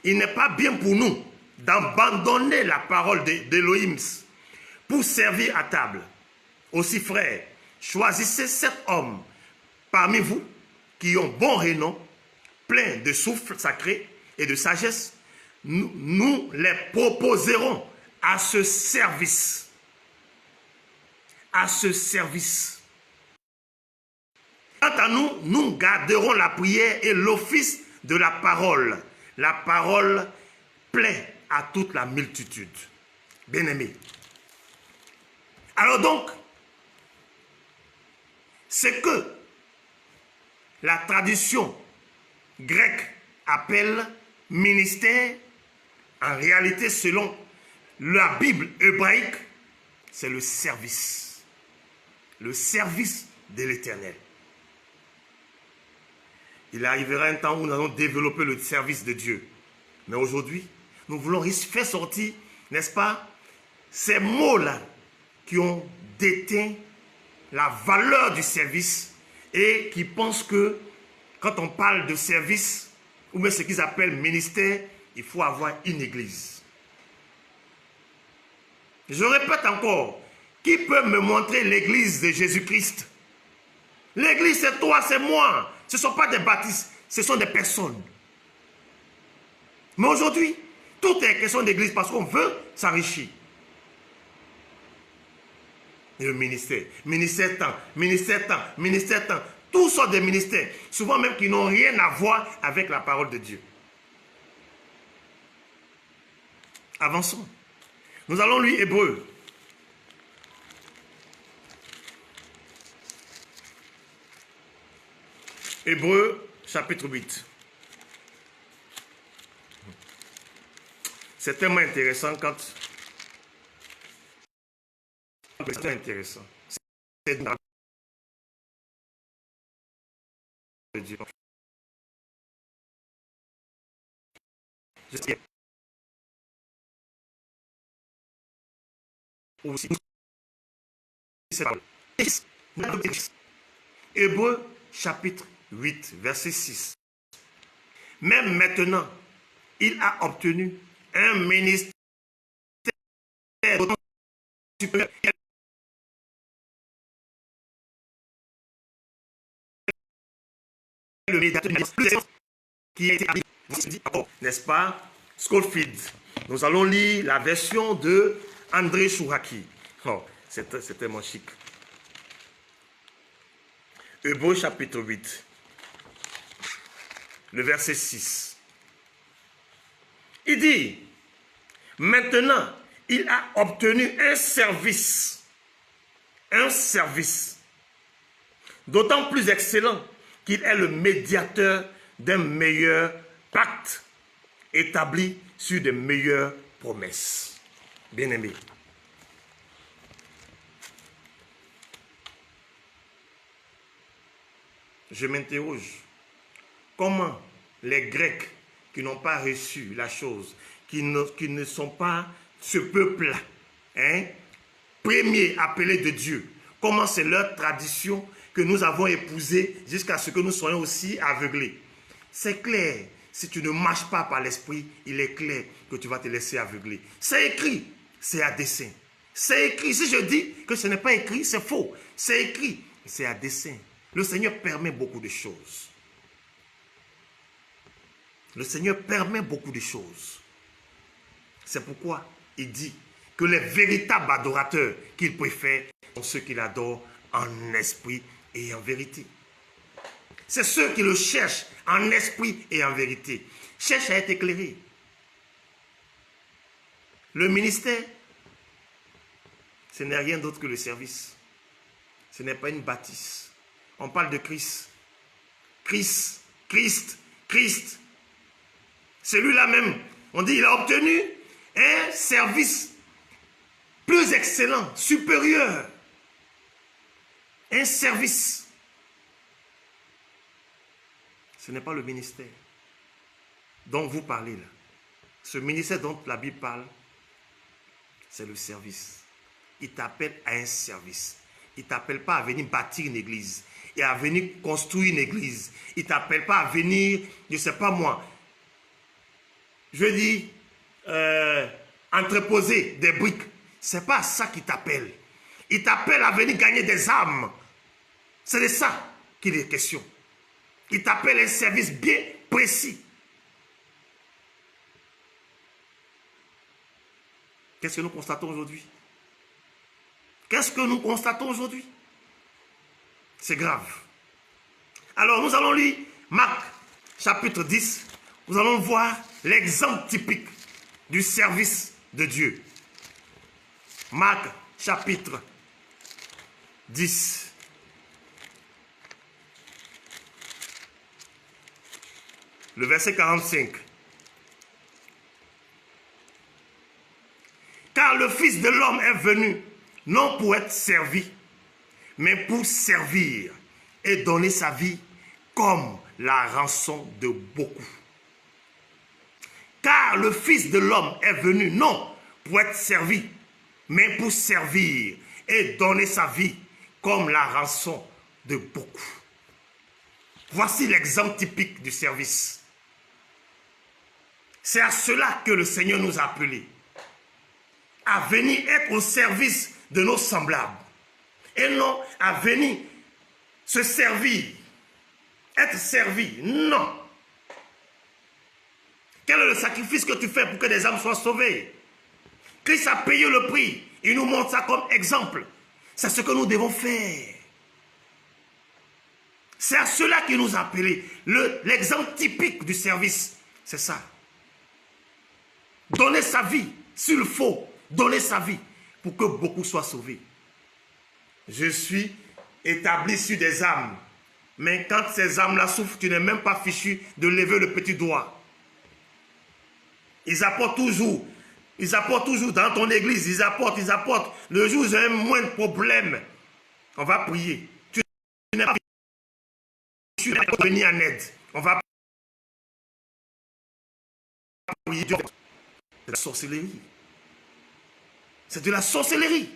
il n'est pas bien pour nous d'abandonner la parole d'Élohim pour servir à table. Aussi, frères, choisissez 7 hommes parmi vous qui ont bon renom, pleins de souffle sacré et de sagesse. Nous les proposerons à ce service. À ce service. Quant à nous, nous garderons la prière et l'office de la parole. La parole plaît à toute la multitude. Bien-aimés. Alors donc, ce que la tradition grecque appelle ministère, en réalité, selon la Bible hébraïque, c'est le service. Le service de l'Éternel. Il arrivera un temps où nous allons développer le service de Dieu. Mais aujourd'hui, nous voulons faire sortir, n'est-ce pas, ces mots-là qui ont déteint la valeur du service et qui pensent que quand on parle de service, ou même ce qu'ils appellent ministère, il faut avoir une église. Je répète encore, qui peut me montrer l'église de Jésus-Christ? L'église, c'est toi, c'est moi. Ce ne sont pas des baptistes, ce sont des personnes. Mais aujourd'hui, tout est question d'église parce qu'on veut s'enrichir. Et le ministère, ministère temps, ministère temps, ministère temps, toutes sortes de ministères, souvent même qui n'ont rien à voir avec la parole de Dieu. Avançons. Nous allons lire Hébreux. Hébreux, chapitre 8. C'est tellement intéressant quand... C'est intéressant. C'est de Dieu. Je sais. Aussi, Hébreux, chapitre 8, verset 6. Même maintenant, il a obtenu un ministère supérieur le médiateur qui a été habillé, n'est-ce pas, Scofield. Nous allons lire la version de André Chouraki. Oh, c'est tellement chic. Hébreux chapitre 8, le verset 6. Il dit, maintenant, il a obtenu un service, d'autant plus excellent qu'il est le médiateur d'un meilleur pacte établi sur de meilleures promesses. Bien-aimés. je m'interroge. Comment les Grecs qui n'ont pas reçu la chose, qui ne sont pas ce peuple-là, premier appelé de Dieu, comment c'est leur tradition que nous avons épousée jusqu'à ce que nous soyons aussi aveuglés. C'est clair, si tu ne marches pas par l'esprit, il est clair que tu vas te laisser aveugler. C'est écrit, c'est à dessein. C'est écrit, si je dis que ce n'est pas écrit, c'est faux. C'est écrit, c'est à dessein. Le Seigneur permet beaucoup de choses. Le Seigneur permet beaucoup de choses. C'est pourquoi il dit que les véritables adorateurs qu'il préfère sont ceux qu'il adore en esprit et en vérité. C'est ceux qui le cherchent en esprit et en vérité. Cherche à être éclairé. Le ministère, ce n'est rien d'autre que le service. Ce n'est pas une bâtisse. On parle de Christ. Christ, Christ, Christ. Celui-là même, on dit, il a obtenu un service plus excellent, supérieur. Un service. Ce n'est pas le ministère dont vous parlez là. Ce ministère dont la Bible parle, c'est le service. Il t'appelle à un service. Il ne t'appelle pas à venir bâtir une église et à venir construire une église. Il ne t'appelle pas à venir, je ne sais pas moi, je dis, entreposer des briques. Ce n'est pas ça qu'il t'appelle. Il t'appelle à venir gagner des âmes. C'est de ça qu'il est question. Il t'appelle un service bien précis. Qu'est-ce que nous constatons aujourd'hui? Qu'est-ce que nous constatons aujourd'hui? C'est grave. Alors nous allons lire Marc chapitre 10. Nous allons voir l'exemple typique du service de Dieu. Marc chapitre 10. Le verset 45. Car le Fils de l'homme est venu, non pour être servi, mais pour servir et donner sa vie comme la rançon de beaucoup. Car le Fils de l'homme est venu, non pour être servi, mais pour servir et donner sa vie comme la rançon de beaucoup. Voici l'exemple typique du service. C'est à cela que le Seigneur nous a appelés. À venir être au service de nos semblables. Et non à venir se servir. Être servi. Non. Quel est le sacrifice que tu fais pour que des âmes soient sauvées? Christ a payé le prix. Il nous montre ça comme exemple. C'est ce que nous devons faire. C'est à cela qu'il nous a appelés. L'exemple typique du service, c'est ça. Donner sa vie, s'il faut, donner sa vie pour que beaucoup soient sauvés. Je suis établi sur des âmes. Mais quand ces âmes-là souffrent, tu n'es même pas fichu de lever le petit doigt. Ils apportent toujours dans ton église, ils apportent. Le jour où j'ai un moindre problème, on va prier. Tu n'es pas fichu de venir en aide. On va prier. C'est de la sorcellerie. C'est de la sorcellerie.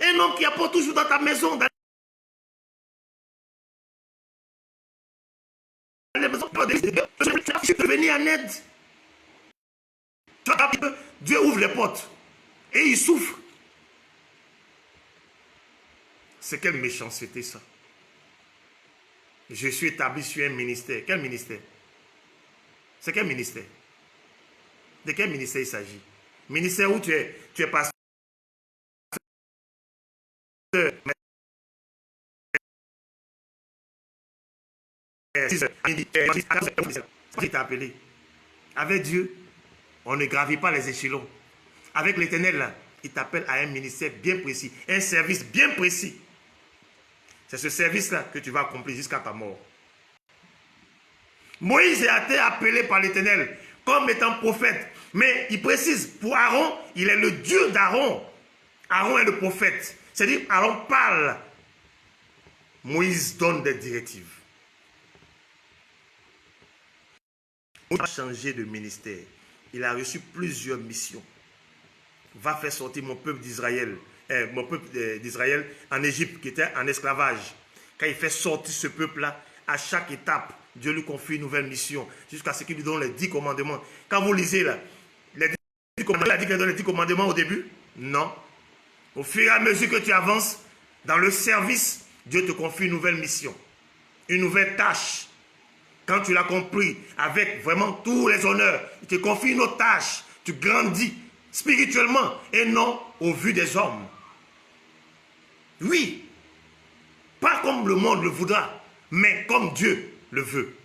Un homme qui apporte toujours dans ta maison, dans les maisons, tu peux venir en aide. Dieu ouvre les portes et il souffre. C'est quelle méchanceté ça. Je suis établi sur un ministère. Quel ministère? C'est quel ministère? De quel ministère il s'agit? Ministère où tu es pasteur. Il t'a appelé. Avec Dieu, on ne gravit pas les échelons. Avec l'Éternel, là, il t'appelle à un ministère bien précis, un service bien précis. C'est ce service-là que tu vas accomplir jusqu'à ta mort. Moïse a été appelé par l'Éternel comme étant prophète. Mais il précise, pour Aaron, il est le Dieu d'Aaron. Aaron est le prophète. C'est-à-dire, Aaron parle Moïse donne des directives. Il a changé de ministère. Il a reçu plusieurs missions. Va faire sortir mon peuple d'Israël, en Égypte, qui était en esclavage. Quand il fait sortir ce peuple-là, à chaque étape, Dieu lui confie une nouvelle mission, jusqu'à ce qu'il lui donne les 10 commandements. Quand vous lisez là, les 10 commandements, il a dit qu'il donne les 10 commandements au début? Non. Au fur et à mesure que tu avances dans le service, Dieu te confie une nouvelle mission, une nouvelle tâche. Quand tu l'as compris, avec vraiment tous les honneurs, il te confie une autre tâche. Tu grandis spirituellement et non au vu des hommes. Oui, pas comme le monde le voudra, mais comme Dieu le veut.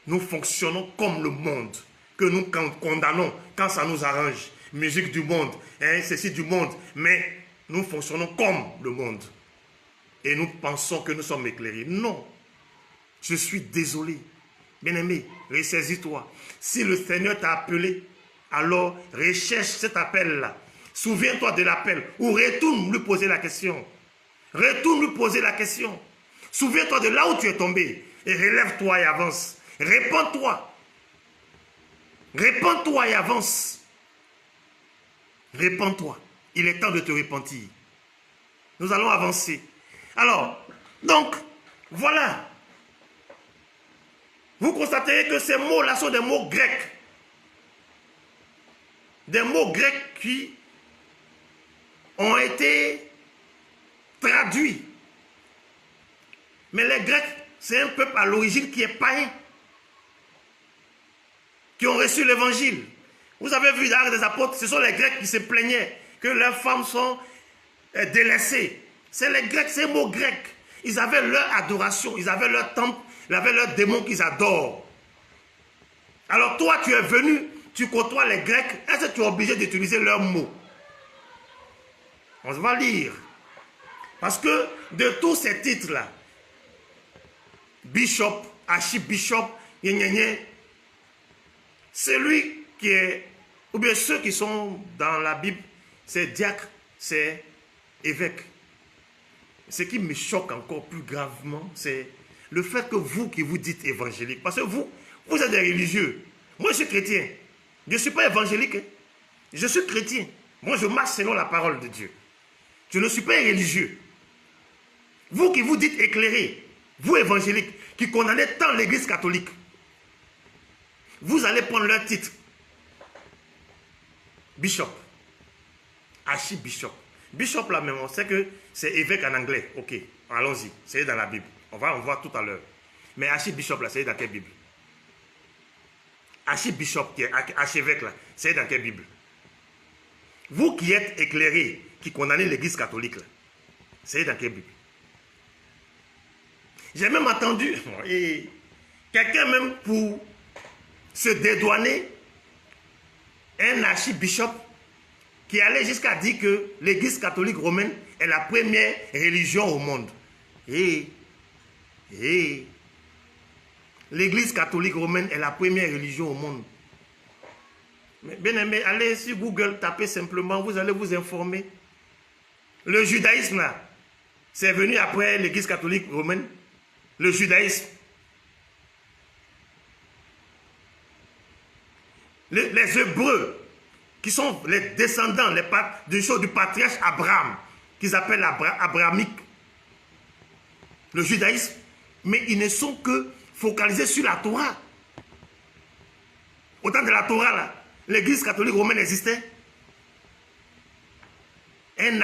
Nous fonctionnons comme le monde, que nous condamnons quand ça nous arrange. Musique du monde, ceci du monde, mais nous fonctionnons comme le monde. Et nous pensons que nous sommes éclairés. Non. Je suis désolé. Bien-aimé, ressaisis-toi. Si le Seigneur t'a appelé, alors recherche cet appel-là. Souviens-toi de l'appel ou retourne lui poser la question. Retourne lui poser la question. Souviens-toi de là où tu es tombé et relève-toi et avance. Répands-toi. Répands-toi et avance. Répands-toi. Il est temps de te repentir. Nous allons avancer. Alors, donc, voilà. Vous constaterez que ces mots-là sont des mots grecs. Des mots grecs qui ont été traduits. Mais les Grecs, c'est un peuple à l'origine qui est païen. Qui ont reçu l'évangile. Vous avez vu dans l'Actes des Apôtres, ce sont les Grecs qui se plaignaient que leurs femmes sont délaissées. C'est les Grecs, c'est un mot grec. Ils avaient leur adoration, ils avaient leur temple, ils avaient leurs démons qu'ils adorent. Alors toi, tu es venu, tu côtoies les Grecs, est-ce que tu es obligé d'utiliser leurs mots? On va lire. Parce que de tous ces titres-là, bishop, archibishop, celui qui est, ou bien ceux qui sont dans la Bible, c'est diacre, c'est évêque. Ce qui me choque encore plus gravement, c'est le fait que vous qui vous dites évangélique, parce que vous êtes des religieux. Moi, je suis chrétien. Je ne suis pas évangélique. Je suis chrétien. Moi, je marche selon la parole de Dieu. Je ne suis pas un religieux. Vous qui vous dites éclairés, vous évangéliques, qui condamnez tant l'église catholique, vous allez prendre leur titre. Bishop. Archibishop. Bishop là même, on sait que c'est évêque en anglais. Ok, allons-y. C'est dans la Bible. On va voir tout à l'heure. Mais archibishop là, c'est dans quelle Bible? Archibishop, qui est archevêque là, c'est dans quelle Bible? Vous qui êtes éclairés, qui condamnez l'église catholique là, c'est dans quelle Bible? J'ai même entendu quelqu'un même pour se dédouaner, un archibishop qui allait jusqu'à dire que l'église catholique romaine est la première religion au monde. L'église catholique romaine est la première religion au monde. Mais bien aimé, allez sur Google, tapez simplement, vous allez vous informer. Le judaïsme, là, c'est venu après l'église catholique romaine. Le judaïsme. Les Hébreux, qui sont les descendants du patriarche Abraham, qu'ils appellent abrahamique. Le judaïsme, mais ils ne sont que focalisés sur la Torah. Au temps de la Torah, là, l'église catholique romaine existait. Un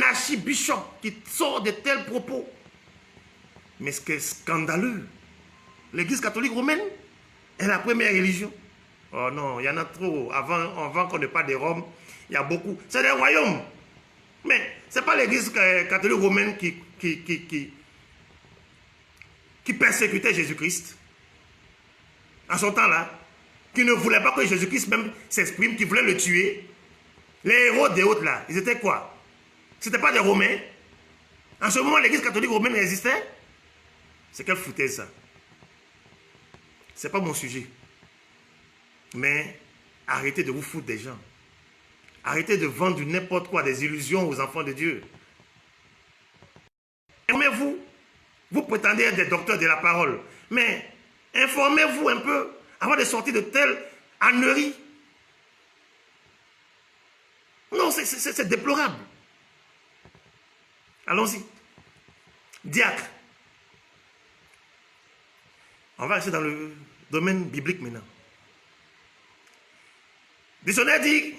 archibishop qui sort de tels propos. Mais ce qui est scandaleux, l'église catholique romaine est la première religion. Oh non, il y en a trop. Avant qu'on ne parle de Rome, il y a beaucoup. C'est des royaumes. Mais ce n'est pas l'église catholique romaine qui persécutait Jésus-Christ. En son temps-là, qui ne voulait pas que Jésus-Christ même s'exprime, qui voulait le tuer. Les héros des autres là, ils étaient quoi? Ce n'étaient pas des Romains. En ce moment, l'église catholique romaine existait. C'est quelle foutaise ça? Ce n'est pas mon sujet. Mais arrêtez de vous foutre des gens. Arrêtez de vendre du n'importe quoi, des illusions aux enfants de Dieu. Informez-vous. Vous prétendez être des docteurs de la parole. Mais informez-vous un peu avant de sortir de telles âneries. Non, c'est déplorable. Allons-y. Diacre. On va rester dans le domaine biblique maintenant. Le dictionnaire dit,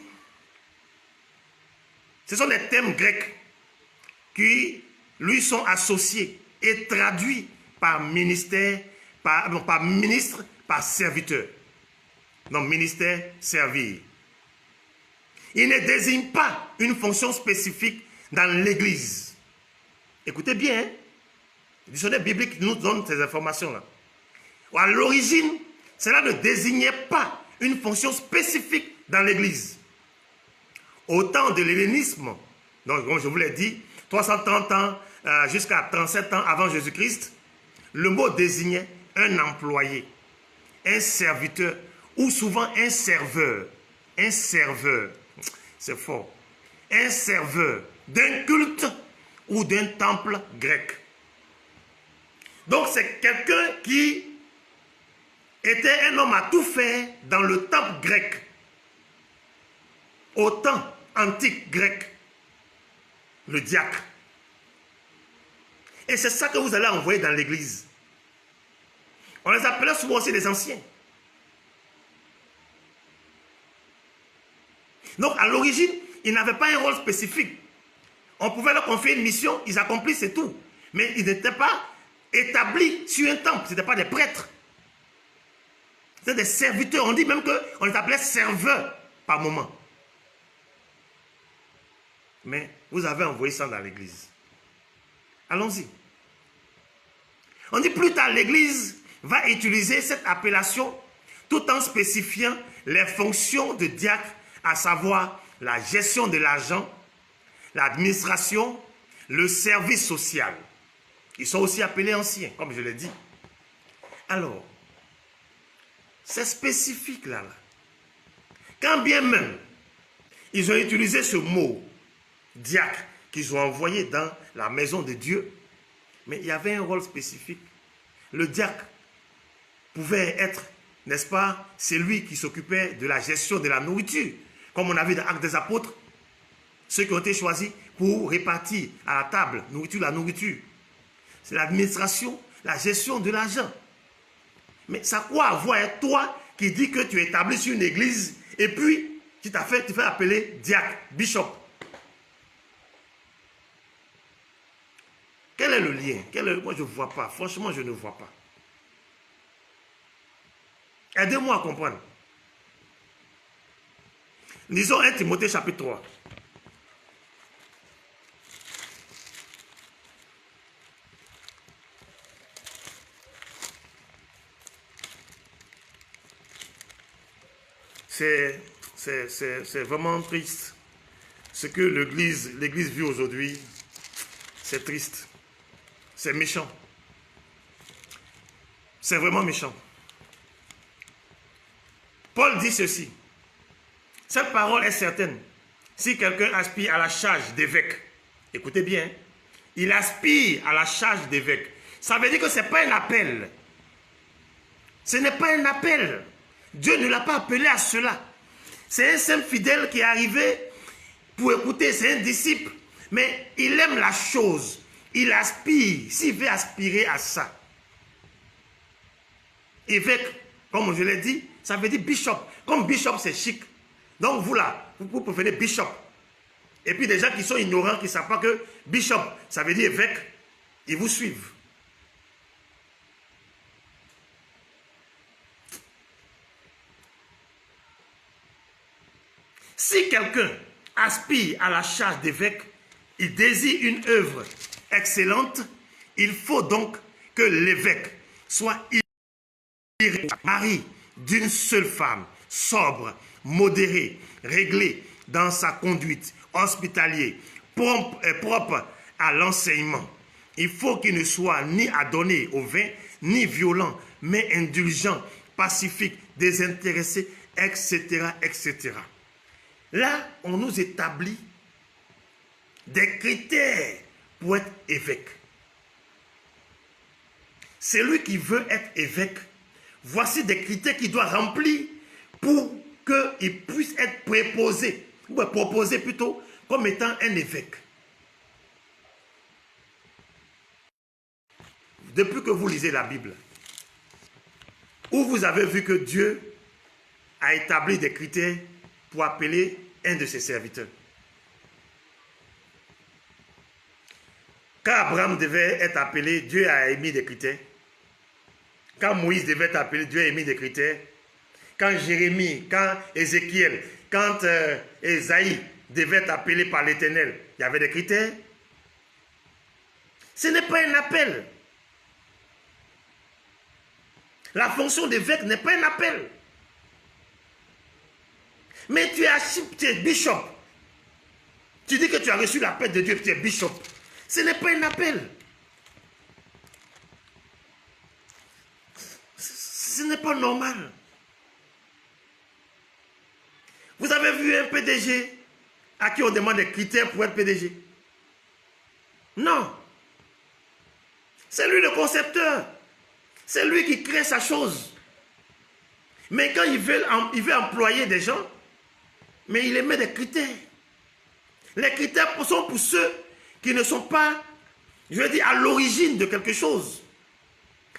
ce sont des termes grecs qui lui sont associés et traduits par ministère, par ministre, par serviteur. Donc ministère, servir. Il ne désigne pas une fonction spécifique dans l'Église. Écoutez bien, hein? Le dictionnaire biblique nous donne ces informations-là. À l'origine, cela ne désignait pas une fonction spécifique dans l'Église. Au temps de l'hellénisme, donc comme je vous l'ai dit, 330 ans jusqu'à 37 ans avant Jésus-Christ, le mot désignait un employé, un serviteur ou souvent un serveur. Un serveur, c'est fort. Un serveur d'un culte ou d'un temple grec. Donc c'est quelqu'un qui était un homme à tout faire dans le temple grec. Au temps antique grec, le diacre. Et c'est ça que vous allez envoyer dans l'église. On les appelait souvent aussi les anciens. Donc à l'origine, ils n'avaient pas un rôle spécifique. On pouvait leur confier une mission, ils accomplissent, c'est tout. Mais ils n'étaient pas établis sur un temple, ce n'étaient pas des prêtres. C'était des serviteurs. On dit même qu'on les appelait serveurs par moment. Mais vous avez envoyé ça dans l'église. Allons-y. On dit plus tard, l'église va utiliser cette appellation tout en spécifiant les fonctions de diacre, à savoir la gestion de l'argent, l'administration, le service social. Ils sont aussi appelés anciens, comme je l'ai dit. Alors, c'est spécifique là. Quand bien même, ils ont utilisé ce mot, diacre, qu'ils ont envoyé dans la maison de Dieu, mais il y avait un rôle spécifique. Le diacre pouvait être, n'est-ce pas, celui qui s'occupait de la gestion de la nourriture, comme on a vu dans Actes des Apôtres, ceux qui ont été choisis pour répartir à la table la nourriture. C'est l'administration, la gestion de l'argent. Mais ça a quoi à voir avec toi qui dis que tu es établi sur une église et puis tu te fais appeler diacre, bishop? Quel est le lien? Moi, je ne vois pas. Franchement, je ne vois pas. Aidez-moi à comprendre. Lisons 1 Timothée chapitre 3. C'est vraiment triste. Ce que l'Église vit aujourd'hui, c'est triste. C'est méchant. C'est vraiment méchant. Paul dit ceci. Cette parole est certaine. Si quelqu'un aspire à la charge d'évêque, écoutez bien, il aspire à la charge d'évêque. Ça veut dire que ce n'est pas un appel. Ce n'est pas un appel. Dieu ne l'a pas appelé à cela. C'est un simple fidèle qui est arrivé pour écouter, c'est un disciple. Mais il aime la chose. Il aspire, s'il veut aspirer à ça. Évêque, comme je l'ai dit, ça veut dire bishop. Comme bishop, c'est chic. Donc vous là, vous préférez bishop. Et puis des gens qui sont ignorants, qui ne savent pas que bishop, ça veut dire évêque, ils vous suivent. Si quelqu'un aspire à la charge d'évêque, il désire une œuvre excellente, il faut donc que l'évêque soit mari d'une seule femme, sobre, modéré, réglé dans sa conduite, hospitalier, propre à l'enseignement. Il faut qu'il ne soit ni adonné au vin, ni violent, mais indulgent, pacifique, désintéressé, etc., etc. Là, on nous établit des critères pour être évêque. Celui qui veut être évêque, voici des critères qu'il doit remplir pour qu'il puisse être préposé, ou proposé plutôt, comme étant un évêque. Depuis que vous lisez la Bible, où vous avez vu que Dieu a établi des critères pour appeler un de ses serviteurs. Quand Abraham devait être appelé, Dieu a émis des critères. Quand Moïse devait être appelé, Dieu a émis des critères. Quand Jérémie, quand Ézéchiel, quand Ésaïe devait être appelé par l'Éternel, il y avait des critères. Ce n'est pas un appel. La fonction d'évêque n'est pas un appel. Mais tu es bishop. Tu dis que tu as reçu l'appel de Dieu, tu es bishop. Ce n'est pas un appel. Ce n'est pas normal. Vous avez vu un PDG à qui on demande des critères pour être PDG? Non. C'est lui le concepteur. C'est lui qui crée sa chose. Mais quand il veut employer des gens, mais il émet des critères. Les critères sont pour ceux qui ne sont pas, je veux dire, à l'origine de quelque chose.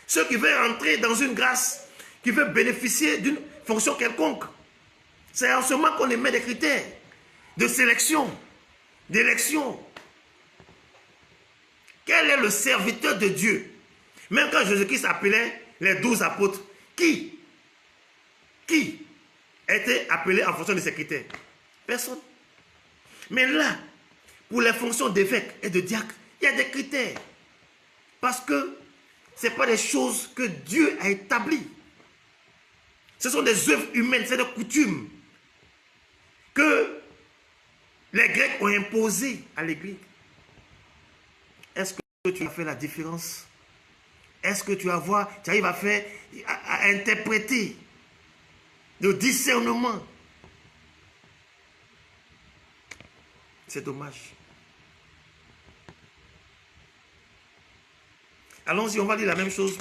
Ceux qui veulent entrer dans une grâce, qui veulent bénéficier d'une fonction quelconque. C'est en ce moment qu'on émet des critères de sélection, d'élection. Quel est le serviteur de Dieu? Même quand Jésus-Christ appelait les 12 apôtres, qui était appelé en fonction de ces critères? Personne. Mais là, pour les fonctions d'évêque et de diacre, il y a des critères. Parce que ce n'est pas des choses que Dieu a établies. Ce sont des œuvres humaines, c'est des coutumes que les Grecs ont imposées à l'Église. Est-ce que tu as fait la différence? Est-ce que tu arrives à interpréter le discernement? C'est dommage. Allons-y, on va dire la même chose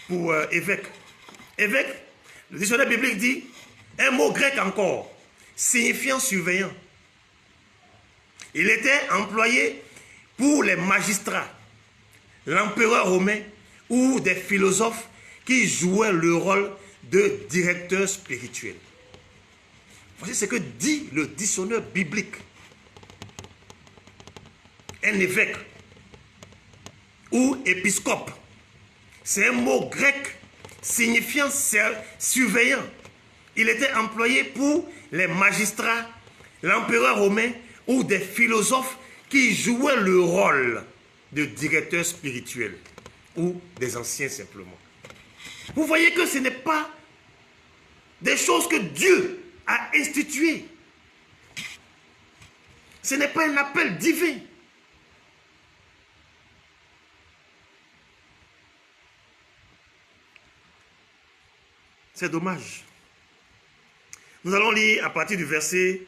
pour évêque. Évêque, le dictionnaire biblique dit un mot grec encore, signifiant surveillant. Il était employé pour les magistrats, l'empereur romain ou des philosophes qui jouaient le rôle de directeur spirituel. Voici ce que dit le dictionnaire biblique. Un évêque ou épiscope, c'est un mot grec signifiant surveillant. Il était employé pour les magistrats, l'empereur romain ou des philosophes qui jouaient le rôle de directeur spirituel ou des anciens simplement. Vous voyez que ce n'est pas des choses que Dieu a instituées. Ce n'est pas un appel divin. C'est dommage. Nous allons lire à partir du verset...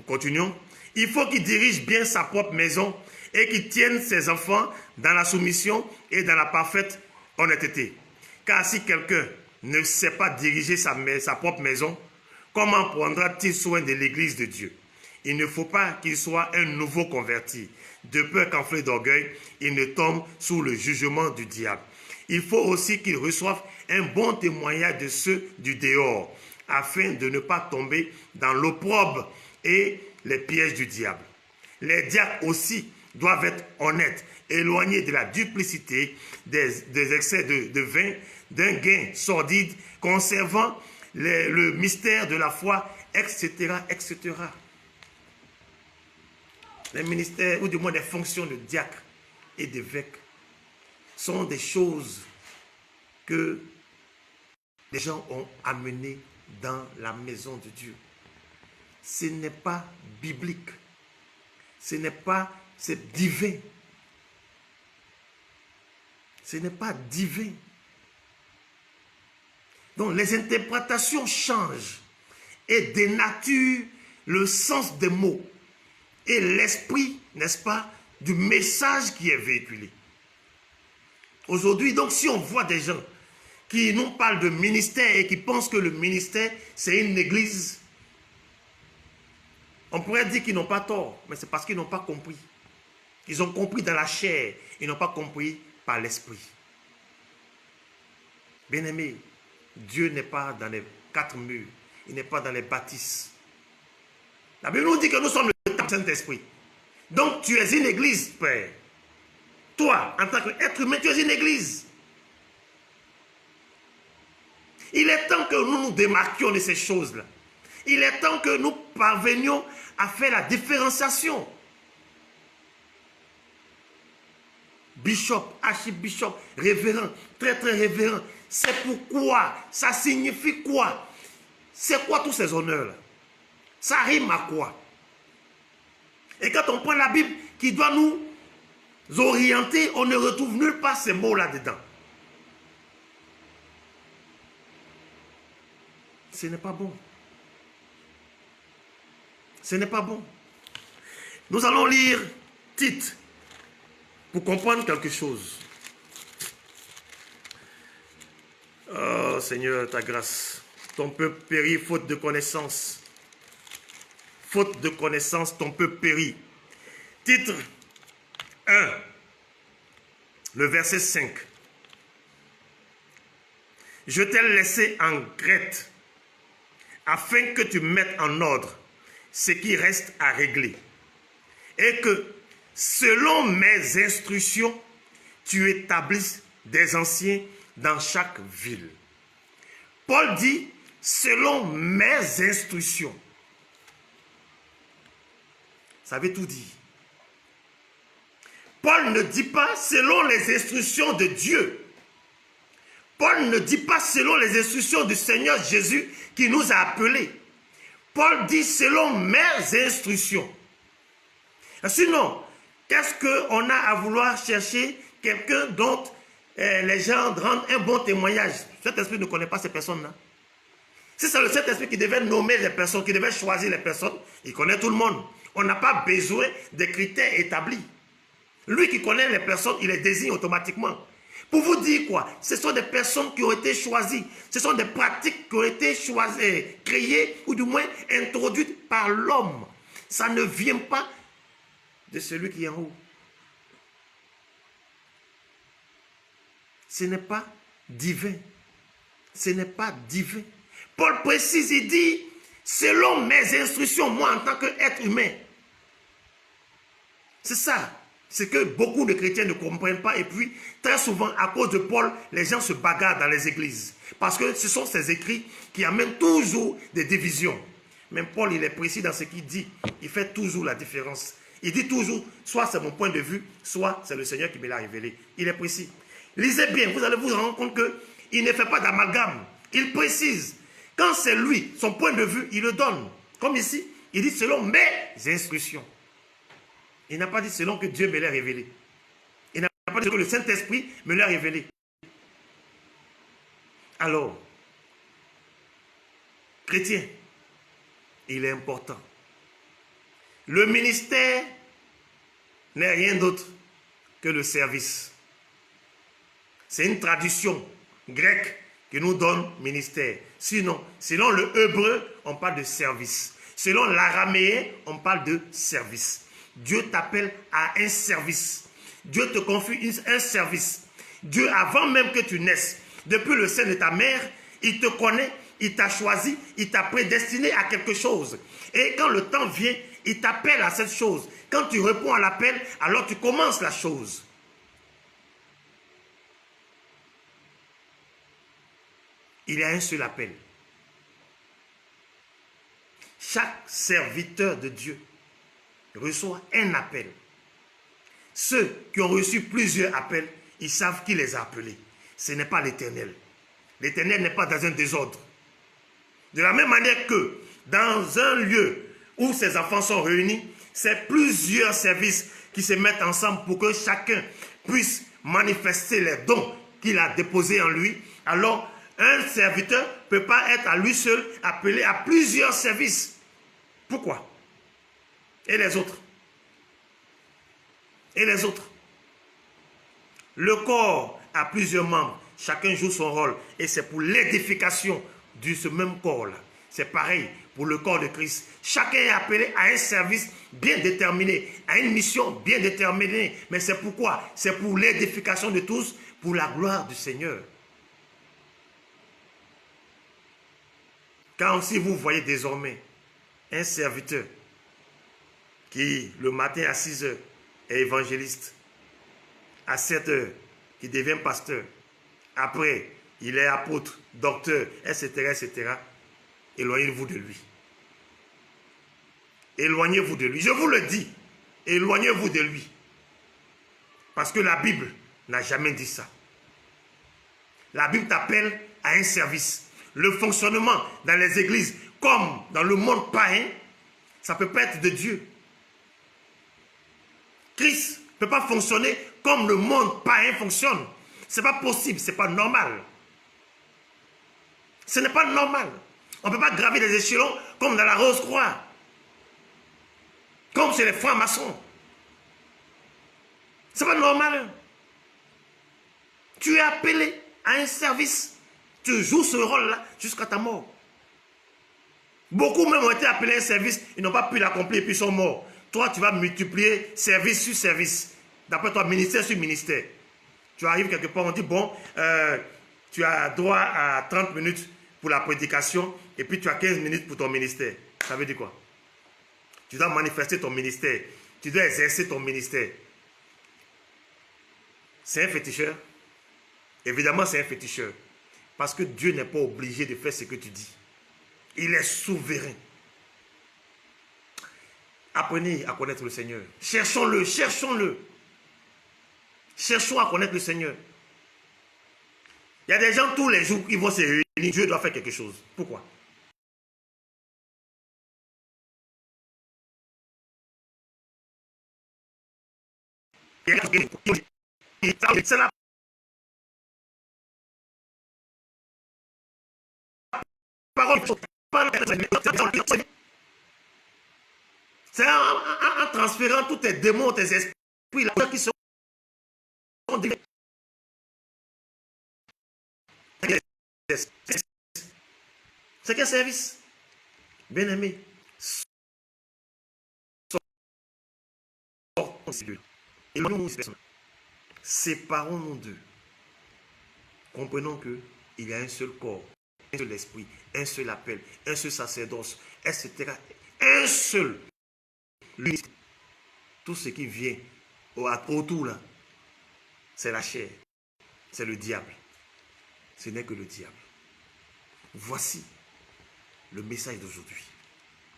continuons. Il faut qu'il dirige bien sa propre maison et qu'il tienne ses enfants dans la soumission et dans la parfaite honnêteté. Car si quelqu'un ne sait pas diriger sa propre maison, comment prendra-t-il soin de l'église de Dieu? Il ne faut pas qu'il soit un nouveau converti, de peur qu'enflé d'orgueil, il ne tombe sous le jugement du diable. Il faut aussi qu'il reçoive un bon témoignage de ceux du dehors, afin de ne pas tomber dans l'opprobre et les pièges du diable. Les diacres aussi doivent être honnêtes, éloignés de la duplicité, des excès de vin, d'un gain sordide, conservant le mystère de la foi, etc., etc. Les ministères, ou du moins des fonctions de diacre et d'évêque, sont des choses que les gens ont amenées dans la maison de Dieu. Ce n'est pas biblique. Ce n'est pas, c'est divin. Ce n'est pas divin. Donc les interprétations changent et dénaturent le sens des mots et l'esprit, n'est-ce pas, du message qui est véhiculé. Aujourd'hui, donc, si on voit des gens qui nous parlent de ministère et qui pensent que le ministère, c'est une église, on pourrait dire qu'ils n'ont pas tort, mais c'est parce qu'ils n'ont pas compris. Ils ont compris dans la chair, ils n'ont pas compris par l'esprit. Bien-aimé, Dieu n'est pas dans les quatre murs, il n'est pas dans les bâtisses. La Bible nous dit que nous sommes le temple du Saint-Esprit. Donc tu es une église, Père. Toi, en tant qu'être humain, tu es une église. Il est temps que nous nous démarquions de ces choses-là. Il est temps que nous parvenions à faire la différenciation. Bishop, archibishop, révérend, très très révérend. C'est pourquoi, ça signifie quoi? C'est quoi tous ces honneurs-là? Ça rime à quoi? Et quand on prend la Bible qui doit nous orienter, on ne retrouve nulle part ces mots-là dedans. Ce n'est pas bon. Ce n'est pas bon. Nous allons lire Tite pour comprendre quelque chose. Oh Seigneur, ta grâce. Ton peuple périt faute de connaissance. Faute de connaissance, ton peuple périt. Titre 1, le verset 5. Je t'ai laissé en Crète afin que tu mettes en ordre ce qui reste à régler et que, selon mes instructions, tu établisses des anciens dans chaque ville. Paul dit, selon mes instructions. Ça veut tout dire. Paul ne dit pas selon les instructions de Dieu. Paul ne dit pas selon les instructions du Seigneur Jésus qui nous a appelés. Paul dit selon mes instructions. Sinon, qu'est-ce qu'on a à vouloir chercher quelqu'un dont les gens rendent un bon témoignage? Cet esprit ne connaît pas ces personnes-là. Si c'est le Saint-Esprit qui devait nommer les personnes, qui devait choisir les personnes, il connaît tout le monde. On n'a pas besoin de critères établis. Lui qui connaît les personnes, il les désigne automatiquement. Pour vous dire quoi? Ce sont des personnes qui ont été choisies. Ce sont des pratiques qui ont été choisies, créées ou du moins introduites par l'homme. Ça ne vient pas de celui qui est en haut. Ce n'est pas divin. Ce n'est pas divin. Paul précise, il dit, selon mes instructions, moi en tant qu'être humain. C'est ça. C'est que beaucoup de chrétiens ne comprennent pas. Et puis, très souvent, à cause de Paul, les gens se bagarrent dans les églises. Parce que ce sont ces écrits qui amènent toujours des divisions. Même Paul, il est précis dans ce qu'il dit. Il fait toujours la différence. Il dit toujours, soit c'est mon point de vue, soit c'est le Seigneur qui me l'a révélé. Il est précis. Lisez bien, vous allez vous rendre compte qu'il ne fait pas d'amalgame. Il précise. Quand c'est lui, son point de vue, il le donne. Comme ici, il dit selon mes instructions. Il n'a pas dit selon que Dieu me l'a révélé. Il n'a pas dit que le Saint-Esprit me l'a révélé. Alors, chrétien, il est important. Le ministère n'est rien d'autre que le service. C'est une tradition grecque qui nous donne ministère. Sinon, selon le hébreu, on parle de service. Selon l'araméen, on parle de service. Dieu t'appelle à un service. Dieu te confie un service. Dieu, avant même que tu naisses, depuis le sein de ta mère, il te connaît, il t'a choisi, il t'a prédestiné à quelque chose. Et quand le temps vient, il t'appelle à cette chose. Quand tu réponds à l'appel, alors tu commences la chose. Il y a un seul appel. Chaque serviteur de Dieu reçoit un appel. Ceux qui ont reçu plusieurs appels, ils savent qui les a appelés. Ce n'est pas l'Éternel. L'Éternel n'est pas dans un désordre. De la même manière que dans un lieu où ses enfants sont réunis, c'est plusieurs services qui se mettent ensemble pour que chacun puisse manifester les dons qu'il a déposés en lui. Alors, Un serviteur ne peut pas être à lui seul appelé à plusieurs services. Pourquoi? Et les autres? Et les autres? Le corps a plusieurs membres. Chacun joue son rôle. Et c'est pour l'édification de ce même corps-là. C'est pareil pour le corps de Christ. Chacun est appelé à un service bien déterminé, à une mission bien déterminée. Mais c'est pourquoi? C'est pour l'édification de tous, pour la gloire du Seigneur. Car si vous voyez désormais un serviteur qui, le matin à 6 heures, est évangéliste, à 7 heures, qui devient pasteur, après, il est apôtre, docteur, etc., etc., éloignez-vous de lui. Éloignez-vous de lui. Je vous le dis, éloignez-vous de lui. Parce que la Bible n'a jamais dit ça. La Bible t'appelle à un service. Le fonctionnement dans les églises, comme dans le monde païen, ça ne peut pas être de Dieu. Christ ne peut pas fonctionner comme le monde païen fonctionne. Ce n'est pas possible, ce n'est pas normal. Ce n'est pas normal. On ne peut pas graver des échelons comme dans la Rose-Croix. Comme chez les francs-maçons. Ce n'est pas normal. Tu es appelé à un service. Tu joues ce rôle-là jusqu'à ta mort. Beaucoup même ont été appelés à un service, ils n'ont pas pu l'accomplir et puis ils sont morts. Toi, tu vas multiplier service sur service. D'après toi, ministère sur ministère. Tu arrives quelque part, on dit, bon, tu as droit à 30 minutes pour la prédication et puis tu as 15 minutes pour ton ministère. Ça veut dire quoi? Tu dois manifester ton ministère. Tu dois exercer ton ministère. C'est un féticheur? Évidemment, c'est un féticheur. Parce que Dieu n'est pas obligé de faire ce que tu dis. Il est souverain. Apprenez à connaître le Seigneur. Cherchons-le, cherchons-le. Cherchons à connaître le Seigneur. Il y a des gens tous les jours qui vont se réunir. Dieu doit faire quelque chose. Pourquoi? C'est la parole. C'est en transférant tous tes démons, tes esprits, là, qui sont c'est quel service? Bien aimé, séparons-nous d'eux. Comprenons qu'il y a un seul corps, un seul esprit, un seul appel, un seul sacerdoce, etc. Un seul. Tout ce qui vient autour là, c'est la chair, c'est le diable. Ce n'est que le diable. Voici le message d'aujourd'hui.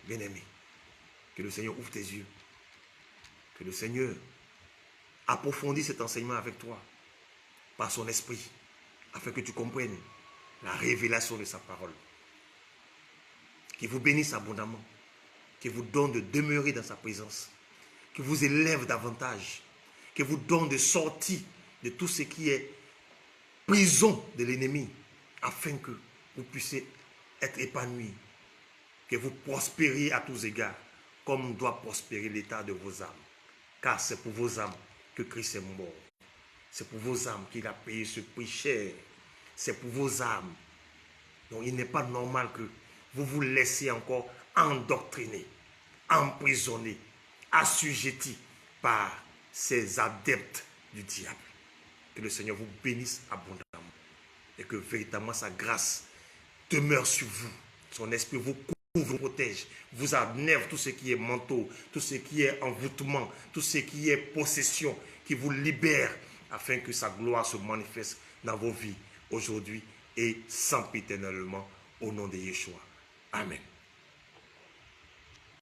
Bien-aimé, que le Seigneur ouvre tes yeux. Que le Seigneur approfondisse cet enseignement avec toi, par son esprit, afin que tu comprennes la révélation de sa parole. Qu'il vous bénisse abondamment, qu'il vous donne de demeurer dans sa présence, qu'il vous élève davantage, qu'il vous donne de sortir de tout ce qui est prison de l'ennemi, afin que vous puissiez être épanouis, que vous prospériez à tous égards, comme doit prospérer l'état de vos âmes. Car c'est pour vos âmes que Christ est mort. C'est pour vos âmes qu'il a payé ce prix cher. C'est pour vos âmes. Donc il n'est pas normal que vous vous laissiez encore endoctriner, emprisonner, assujettis par ces adeptes du diable. Que le Seigneur vous bénisse abondamment et que véritablement sa grâce demeure sur vous. Son esprit vous couvre, vous protège, vous enlève tout ce qui est manteau, tout ce qui est envoûtement, tout ce qui est possession, qui vous libère afin que sa gloire se manifeste dans vos vies aujourd'hui et sempiternellement au nom de Yeshua. Amen.